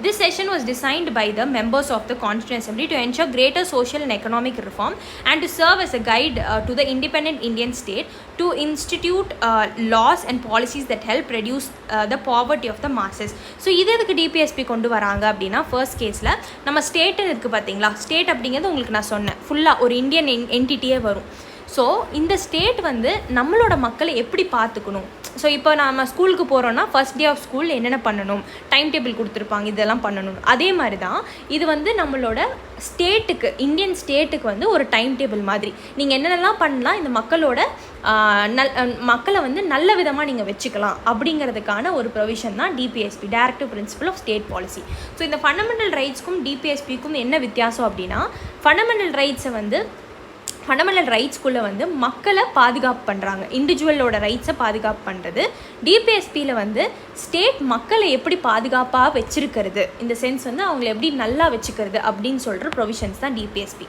This session was designed by the members of the Constituent Assembly to ensure greater social and economic reform and to serve as a guide to the independent Indian state to institute laws and policies that help reduce the poverty of the masses. So இது எதுக்கு DPSP கொண்டு வராங்க அப்படின்னா, first கேஸில் நம்ம ஸ்டேட்டுன்னு இருக்குது பார்த்தீங்களா, state அப்படிங்கிறது உங்களுக்கு நான் சொன்னேன் ஃபுல்லாக ஒரு இந்தியன் என்டிட்டியே வரும். ஸோ இந்த ஸ்டேட் வந்து நம்மளோட மக்களை எப்படி பார்த்துக்கணும். ஸோ இப்போ நம்ம ஸ்கூலுக்கு போகிறோன்னா ஃபர்ஸ்ட் டே ஆஃப் ஸ்கூல் என்னென்ன பண்ணணும், டைம் டேபிள் கொடுத்துருப்பாங்க, இதெல்லாம் பண்ணணும். அதே மாதிரி தான் இது வந்து நம்மளோட ஸ்டேட்டுக்கு, இந்தியன் ஸ்டேட்டுக்கு வந்து ஒரு டைம் டேபிள் மாதிரி நீங்கள் என்னென்னலாம் பண்ணலாம், இந்த மக்களை வந்து நல்ல விதமாக நீங்கள் வச்சுக்கலாம் அப்படிங்கிறதுக்கான ஒரு ப்ரொவிஷன் தான் DPSP, directive principle of state policy. So இந்த ஃபண்டமெண்டல் ரைட்ஸ்க்கும் டிபிஎஸ்பிக்கும் என்ன வித்தியாசம் அப்படின்னா, ஃபண்டமெண்டல் ரைட்ஸ்குள்ளே வந்து மக்களை பாதுகாப்பு பண்ணுறாங்க, இண்டிவிஜுவலோட ரைட்ஸை பாதுகாப்பு பண்ணுறது. டிபிஎஸ்பியில் வந்து ஸ்டேட் மக்களை எப்படி பாதுகாப்பாக வச்சுருக்கிறது, இந்த சென்ஸ் வந்து அவங்களை எப்படி நல்லா வச்சுக்கிறது அப்படின்னு சொல்கிற ப்ரொவிஷன்ஸ் தான் டிபிஎஸ்பி.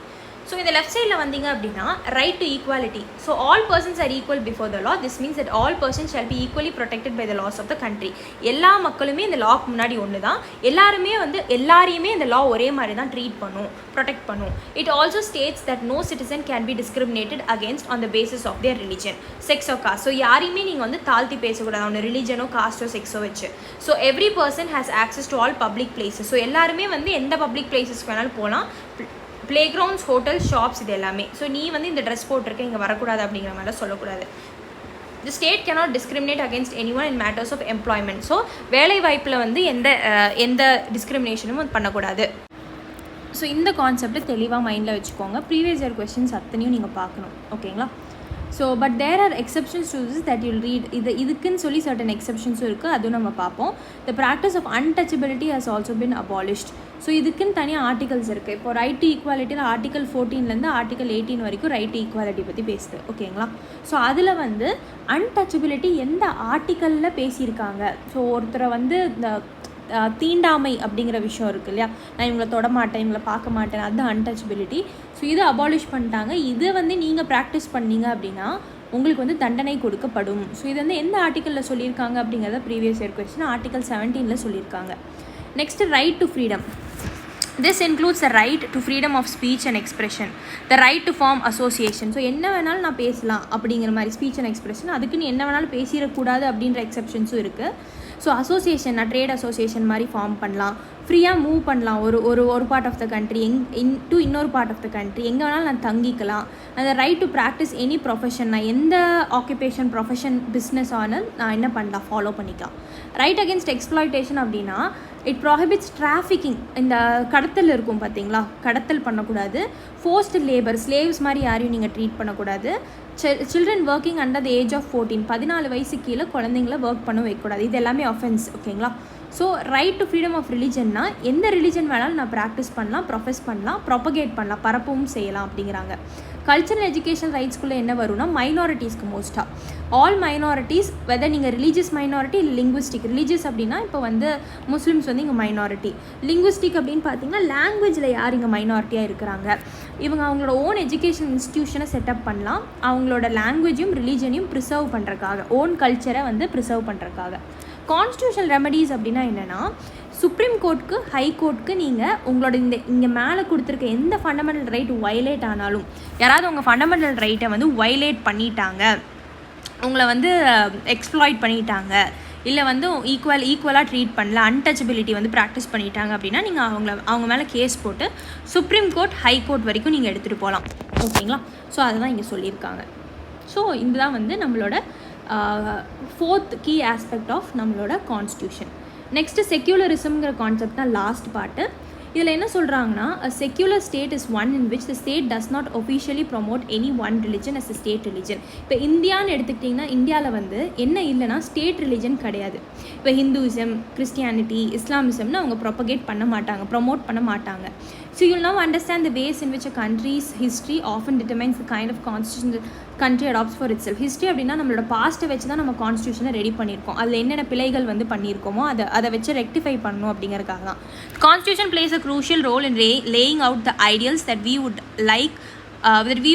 ஸோ இந்த லெஃப்ட் சைடில் வந்தீங்க அப்படின்னா right to equality. So all persons are equal before the law. This means that all persons shall be equally protected by the laws of the country. எல்லா மக்களுமே இந்த லாக்கு முன்னாடி ஒன்று தான், எல்லாரையுமே இந்த லா ஒரே மாதிரி தான் ட்ரீட் பண்ணும், ப்ரொடெக்ட் பண்ணும். It also states that no citizen can be discriminated against on the basis of their religion, sex or caste. So யாரையுமே நீங்கள் வந்து தாழ்த்தி பேசக்கூடாது அவங்க ரிலிஜனோ காஸ்ட்டோ செக்ஸோ வச்சு. So every person has access to all public places. So எல்லாருமே வந்து எந்த பப்ளிக் பிளேசஸ்க்கு வேணாலும் போகலாம், ப்ளே கிரவுண்ட்ஸ், ஹோட்டல், ஷாப்ஸ், இது எல்லாமே. ஸோ நீ வந்து இந்த ட்ரெஸ் போட்டிருக்க இங்கே வரக்கூடாது அப்படிங்கிற மாதிரிலாம் சொல்லக்கூடாது. The state cannot discriminate against any one in matters of employment. So வேலை வாய்ப்பில் வந்து எந்த டிஸ்கிரிமினேஷனும் பண்ணக்கூடாது. ஸோ இந்த கான்செப்டை தெளிவாக மைண்டில் வச்சுக்கோங்க. ப்ரீவியஸ் இயர் கொஸ்டின்ஸ் அத்தனையும் நீங்கள் பார்க்கணும், ஓகேங்களா? So but there are exceptions to this that you'll read. இதுக்குன்னு சொல்லி சர்டன் எக்ஸப்ஷன்ஸும் இருக்குது, அதுவும் நம்ம பார்ப்போம். The practice of untouchability has also been abolished. So இதுக்குன்னு தனியாக ஆர்டிகல்ஸ் இருக்குது. இப்போ ரைட் டு ஈக்குவாலிட்டியில் ஆர்டிகல் 14 ஆர்டிகல் 18 வரைக்கும் ரைட் டு ஈக்குவாலிட்டி பற்றி பேசுது, ஓகேங்களா? ஸோ அதில் வந்து அன்டச்சபிலிட்டி எந்த ஆர்டிக்கலில் பேசியிருக்காங்க. ஸோ ஒருத்தரை வந்து இந்த தீண்டாமை அப்படிங்கிற விஷயம் இருக்குது இல்லையா, நான் இவங்களை தொடமாட்டேன், இவங்களை பார்க்க மாட்டேன், அதுதான் அன்டச்சபிலிட்டி. ஸோ இதை அபாலிஷ் பண்ணிட்டாங்க. இதை வந்து நீங்கள் ப்ராக்டிஸ் பண்ணீங்க அப்படின்னா உங்களுக்கு வந்து தண்டனை கொடுக்கப்படும். ஸோ இது வந்து எந்த ஆர்டிக்கலில் சொல்லியிருக்காங்க அப்படிங்கிறத ப்ரீவியஸ் இயர் கொஸ்டின் ஆர்டிகல் 17 சொல்லியிருக்காங்க. Next right to freedom. This includes the right to freedom of speech and expression, the right to form association. So என்ன வேணாலும் நான் பேசலாம் அப்படிங்கிற மாதிரி ஸ்பீச் அண்ட் எக்ஸ்பிரஷன், அதுக்குன்னு என்ன வேணாலும் பேசிடக்கூடாது அப்படின்ற எக்ஸப்ஷன்ஸும் இருக்குது. ஸோ அசோசியேஷன், நான் ட்ரேட் அசோசியேஷன் மாதிரி ஃபார்ம் பண்ணலாம், ஃப்ரீயாக மூவ் பண்ணலாம் ஒரு part of the country to இன்னொரு பார்ட் ஆஃப் த கண்ட்ரி, எங்கே வேணாலும் நான் தங்கிக்கலாம். அந்த right to practice any profession, நான் எந்த ஆக்குபேஷன், ப்ரொஃபஷன், பிஸ்னஸ் ஆனல் நான் என்ன பண்ணலாம், ஃபாலோ பண்ணிக்கலாம். ரைட் அகேன்ஸ்ட் எக்ஸ்ப்ளாய்டேஷன் அப்படின்னா இட் ப்ராஹிபிட்ஸ் டிராஃபிக்கிங். இந்த கடத்தல் இருக்கும் பார்த்தீங்களா, கடத்தல் பண்ணக்கூடாது. ஃபோர்ஸ்டு லேபர், ஸ்லேவ்ஸ் மாதிரி யாரையும் நீங்கள் ட்ரீட் பண்ணக்கூடாது. Children working under the age of 14, 14 வயசு கீழே குழந்தைங்கள ஒர்க் பண்ண வைக்கக்கூடாது. இது எல்லாமே ஆஃபென்ஸ், ஓகேங்களா? So right to freedom of ரிலிஜன்னா எந்த ரிலிஜன் வேணாலும் நான் ப்ராக்டிஸ் பண்ணலாம், ப்ரொஃபஸ் பண்ணலாம், ப்ரொபகேட் பண்ணலாம், பரப்பவும் செய்யலாம் அப்படிங்கிறாங்க. கல்ச்சரல் எஜுகேஷன் ரைட்ஸ்குள்ளே என்ன வரும்னா மைனாரிட்டிஸ்க்கு மோஸ்ட்டாக ஆல் மைனாரிட்டிஸ், வெதர் நீங்கள் ரிலீஜியஸ் மைனாரிட்டி இல்லை லிங்குவிஸ்டிக். ரிலீஜியஸ் அப்படின்னா இப்போ வந்து முஸ்லீம்ஸ் வந்து இங்கே மைனாரிட்டி. லிங்குவிஸ்டிக் அப்படின்னு பார்த்தீங்கன்னா லாங்குவேஜில் யார் இங்கே மைனாரிட்டியாக இருக்கிறாங்க, இவங்க அவங்களோட ஓன் எஜுகேஷன் இன்ஸ்டிடியூஷனை செட்டப் பண்ணலாம், அவங்களோட லாங்குவேஜையும் ரிலீஜனையும் ப்ரிசர்வ் பண்ணுறக்காக, ஓன் கல்ச்சரை வந்து ப்ரிசர்வ் பண்ணுறக்காக. கான்ஸ்டியூஷனல் ரெமடிஸ் அப்படின்னா என்னென்னா, சுப்ரீம் கோர்ட்டுக்கு, ஹை கோர்ட்டுக்கு நீங்கள் உங்களோட இங்கே மேலே கொடுத்துருக்க எந்த ஃபண்டமெண்டல் ரைட் வயலேட் ஆனாலும், யாராவது உங்கள் ஃபண்டமெண்டல் ரைட்டை வந்து வயலேட் பண்ணிட்டாங்க, உங்களை வந்து எக்ஸ்ப்ளாய்ட் பண்ணிட்டாங்க, இல்லை வந்து ஈக்குவலாக ட்ரீட் பண்ணல, அன்டச்சபிலிட்டி வந்து ப்ராக்டிஸ் பண்ணிட்டாங்க அப்படின்னா நீங்கள் அவங்க மேலே கேஸ் போட்டு சுப்ரீம் கோர்ட், ஹை கோர்ட் வரைக்கும் நீங்கள் எடுத்துகிட்டு போகலாம், ஓகேங்களா? ஸோ அதை தான் இங்கே சொல்லியிருக்காங்க. ஸோ இதுதான் வந்து நம்மளோட 4th கீ ஆஸ்பெக்ட் ஆஃப் நம்மளோட கான்ஸ்டியூஷன். நெக்ஸ்ட்டு செக்யூலரிசம்ங்கிற கான்செப்ட் தான் லாஸ்ட் பார்ட்டு. இதில் என்ன சொல்கிறாங்கன்னா, a secular state is one in which the state does not officially promote any one religion as a state religion. இப்போ இந்தியான்னு எடுத்துக்கிட்டிங்கன்னா, இந்தியாவில் வந்து என்ன இல்லைனா ஸ்டேட் ரிலிஜன் கிடையாது. இப்போ ஹிந்துவிசம், கிறிஸ்டியானிட்டி, இஸ்லாமிசம்னு அவங்க ப்ரொபகேட் பண்ண மாட்டாங்க, ப்ரொமோட் பண்ண மாட்டாங்க. So you'll now understand the ways in which a country's history often determines the kind of constitution the country adopts for itself. History அப்படின்னா நம்மளோட பாஸ்ட்டை வச்சு தான் நம்ம கான்ஸ்டியூஷனை ரெடி பண்ணியிருக்கோம், அதில் என்னென்ன பிழைகள் வந்து பண்ணியிருக்கோமோ அதை வச்சு ரெக்டிஃபை பண்ணணும் அப்படிங்கிறதுக்காக தான். Constitution plays a crucial role in laying out the ideals that we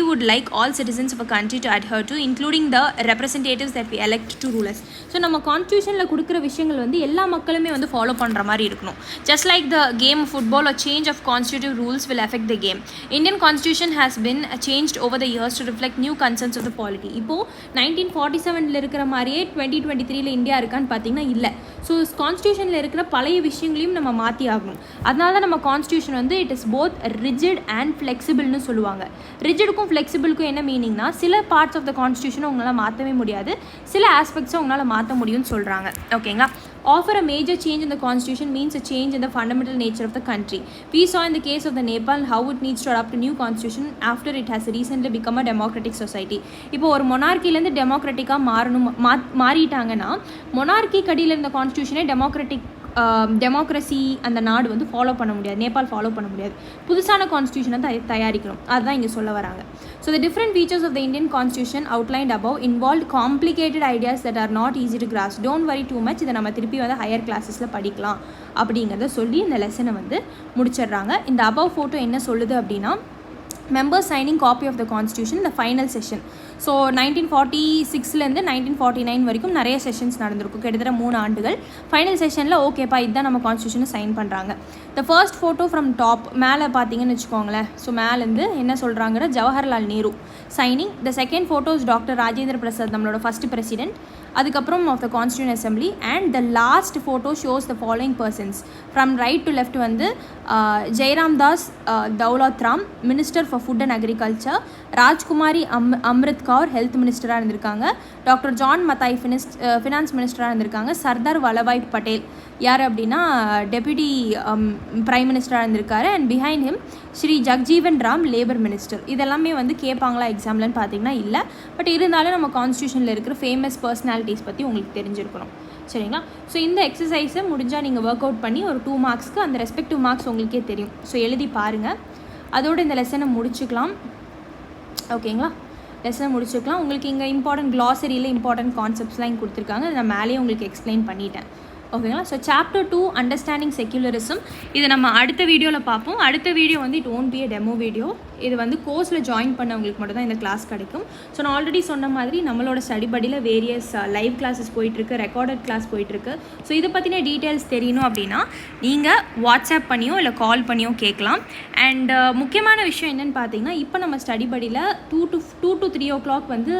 would like all citizens of a country to adhere to, including the representatives that we elect to rule us. So நம்ம கான்ஸ்டியூஷனில் கொடுக்குற விஷயங்கள் வந்து எல்லா மக்களுமே வந்து follow பண்ணுற மாதிரி இருக்கணும். Just like the game of football, a change of constitutive rules will affect the game. Indian constitution has been changed over the years to reflect new concerns of the polity. இப்போது 1947 இருக்கிற மாதிரியே 2023 India இருக்கான்னு பார்த்தீங்கன்னா இல்லை. So கான்ஸ்டியூஷனில் இருக்கிற பழைய விஷயங்களையும் நம்ம மாற்றி ஆகணும். அதனால தான் நம்ம கான்ஸ்டியூஷன் வந்து it is both rigid and ஃப்ளெக்சிபிள்னு சொல்லுவாங்க. ரிஜிடுக்கும் ஃப்ளெக்சிபிளுக்கும் என்ன மீனிங்னா, சில பார்ட்ஸ் ஆஃப் த கான்ஸ்டியூஷனை உங்களால் மாற்றவே முடியாது, சில ஆஸ்பெக்ட்ஸை உங்களால் மாற்ற முடியும்னு சொல்கிறாங்க. ஓகேங்களா. Offer a major change in the constitution means a change in the fundamental nature of the country. We saw in the case of the Nepal how it needs to adopt a new constitution after it has recently become a democratic society. இப்போ ஒரு மொனார்க்கிலேருந்து டெமோக்ராட்டிக்காக மாறிட்டாங்கன்னா, மொனார்க்கி கடியில் இருந்த கான்ஸ்டியூஷனே democracy அந்த நாடு வந்து follow பண்ண முடியாது, Nepal follow பண்ண முடியாது. புதுசான கான்ஸ்டியூஷனை தயாரிக்கணும், அதுதான் இங்கே சொல்ல வராங்க. So the different features of the Indian constitution outlined above involved complicated ideas that are not easy to grasp. Don't worry too much, இதை நம்ம திருப்பி வந்து ஹையர் கிளாஸஸில் படிக்கலாம் அப்படிங்கிறத சொல்லி இந்த லெசனை வந்து முடிச்சிடுறாங்க. இந்த above ஃபோட்டோ என்ன சொல்லுது அப்படின்னா, members signing copy of the constitution in the final session. So 1946லேருந்து 1949 வரைக்கும் நிறைய செஷன்ஸ் நடந்திருக்கும், கிட்டத்தட்ட 3 ஆண்டுகள். ஃபைனல் செஷனில் ஓகேப்பா இதுதான் நம்ம கான்ஸ்டியூஷனை சைன் பண்ணுறாங்க. The first photo from top மேலே பார்த்தீங்கன்னு வச்சுக்கோங்களேன். ஸோ மேலேருந்து என்ன சொல்கிறாங்கன்னா, Jawaharlal Nehru signing. The second photos doctor Rajendra Prasad, நம்மளோட ஃபஸ்ட் பிரசிடென்ட், அதுக்கப்புறம் of the constitution assembly. And the last photo shows the following persons from right to left வந்து Jairam Das Daulat Ram, minister for food and agriculture. Rajkumari Amrit Kaur health மினிஸ்டராக இருந்திருக்காங்க. டாக்டர் ஜான் மத்தாய் ஃபினான்ஸ் மினிஸ்டராக இருந்திருக்காங்க. சர்தார் வல்லபாய் பட்டேல் யார் அப்படின்னா deputy prime மினிஸ்டராக இருந்திருக்காரு. And behind him Shri Jagjivan Ram labour minister. இதெல்லாமே வந்து கேட்பாங்களா எக்ஸாம்லன்னு பார்த்தீங்கன்னா இல்லை, பட் இருந்தாலும் நம்ம கான்ஸ்டியூஷனில் இருக்கிற ஃபேமஸ் பர்சனாலிட்டிஸ் பற்றி உங்களுக்கு தெரிஞ்சிருக்கணும். சரிங்களா. ஸோ இந்த எக்ஸசைஸை முடிஞ்சால் நீங்கள் ஒர்க் அவுட் பண்ணி ஒரு 2 மார்க்ஸ்க்கு அந்த ரெஸ்பெக்டிவ் மார்க்ஸ் உங்களுக்கே தெரியும். ஸோ எழுதி பாருங்கள். அதோடு இந்த லெசனை முடிச்சுக்கலாம். ஓகேங்களா, லெசனை முடிச்சுக்கலாம். உங்களுக்கு இங்கே இம்பார்ட்டன்ட் க்ளாசரியில் இம்பார்ட்டன்ட் கான்செப்ட்ஸ்லாம் இங்கே கொடுத்துருக்காங்க, நான் மேலேயே உங்களுக்கு எக்ஸ்பிளைன் பண்ணிட்டேன். ஓகேங்களா. ஸோ சாப்டர் 2 அண்டர்ஸ்டாண்டிங் செக்யூலரிசம், இது நம்ம அடுத்த வீடியோவில் பார்ப்போம். அடுத்த வீடியோ வந்து it won't be a demo video. இது வந்து கோர்ஸில் ஜாயின் பண்ணவங்களுக்கு மட்டும் தான் இந்த கிளாஸ் கிடைக்கும். ஸோ நான் ஆல்ரெடி சொன்ன மாதிரி நம்மளோட ஸ்டடி படியில் வேரியஸ் லைவ் கிளாஸஸ் போயிட்டுருக்கு, ரெக்கார்டட் கிளாஸ் போயிட்டுருக்கு. ஸோ இதை பற்றின டீட்டெயில்ஸ் தெரியணும் அப்படின்னா நீங்கள் வாட்ஸ்அப் பண்ணியோ இல்லை கால் பண்ணியோ கேட்கலாம். அண்ட் முக்கியமான விஷயம் என்னென்னு பார்த்தீங்கன்னா, இப்போ நம்ம ஸ்டடி படியில் 2 to 3 o'clock வந்து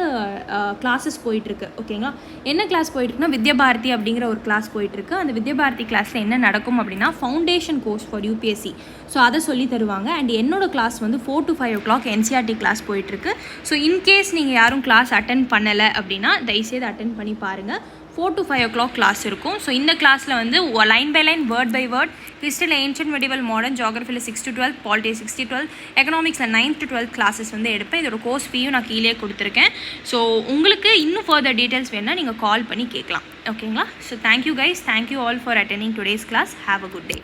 கிளாஸஸ் போயிட்டுருக்கு. ஓகேங்களா. என்ன கிளாஸ் போயிட்டுருக்குன்னா, வித்யாபாரதி அப்படிங்கிற ஒரு கிளாஸ் போயிட்டுருக்கு. அந்த வித்யாபாரதி கிளாஸில் என்ன நடக்கும் அப்படின்னா, foundation course for UPSC. So அதை சொல்லி தருவாங்க. அண்ட் என்னோட கிளாஸ் வந்து 4 to 5 o'clock NCERT கிளாஸ் போயிட்டுருக்கு. ஸோ இன்கேஸ் நீங்கள் யாரும் கிளாஸ் அட்டென்ட் பண்ணலை அப்படின்னா தயவுசெய்து அட்டென்ட் பண்ணி பாருங்கள். 4 to 5 o'clock கிளாஸ் இருக்கும். ஸோ இந்த கிளாஸில் வந்து line by line, word by word, ஹிஸ்ட்ரியில் ஏன்ஷியன்ட் மெடிவல் மாடர்ன், ஜியோகிரஃபியில் 6 to 12, பாலிட்டி 6 to 12, எக்கனாமிக்ஸில் 9th to 12th கிளாஸஸ் வந்து எடுப்பேன். இதோட கோர்ஸ் ஃபீயும் நான் கீழே கொடுத்துருக்கேன். ஸோ உங்களுக்கு இன்னும் ஃபர்தர் டீட்டெயில்ஸ் வேணுன்னா நீங்கள் கால் பண்ணி கேட்கலாம். ஓகேங்களா. So thank you guys, thank you all for attending today's class. Have a good day.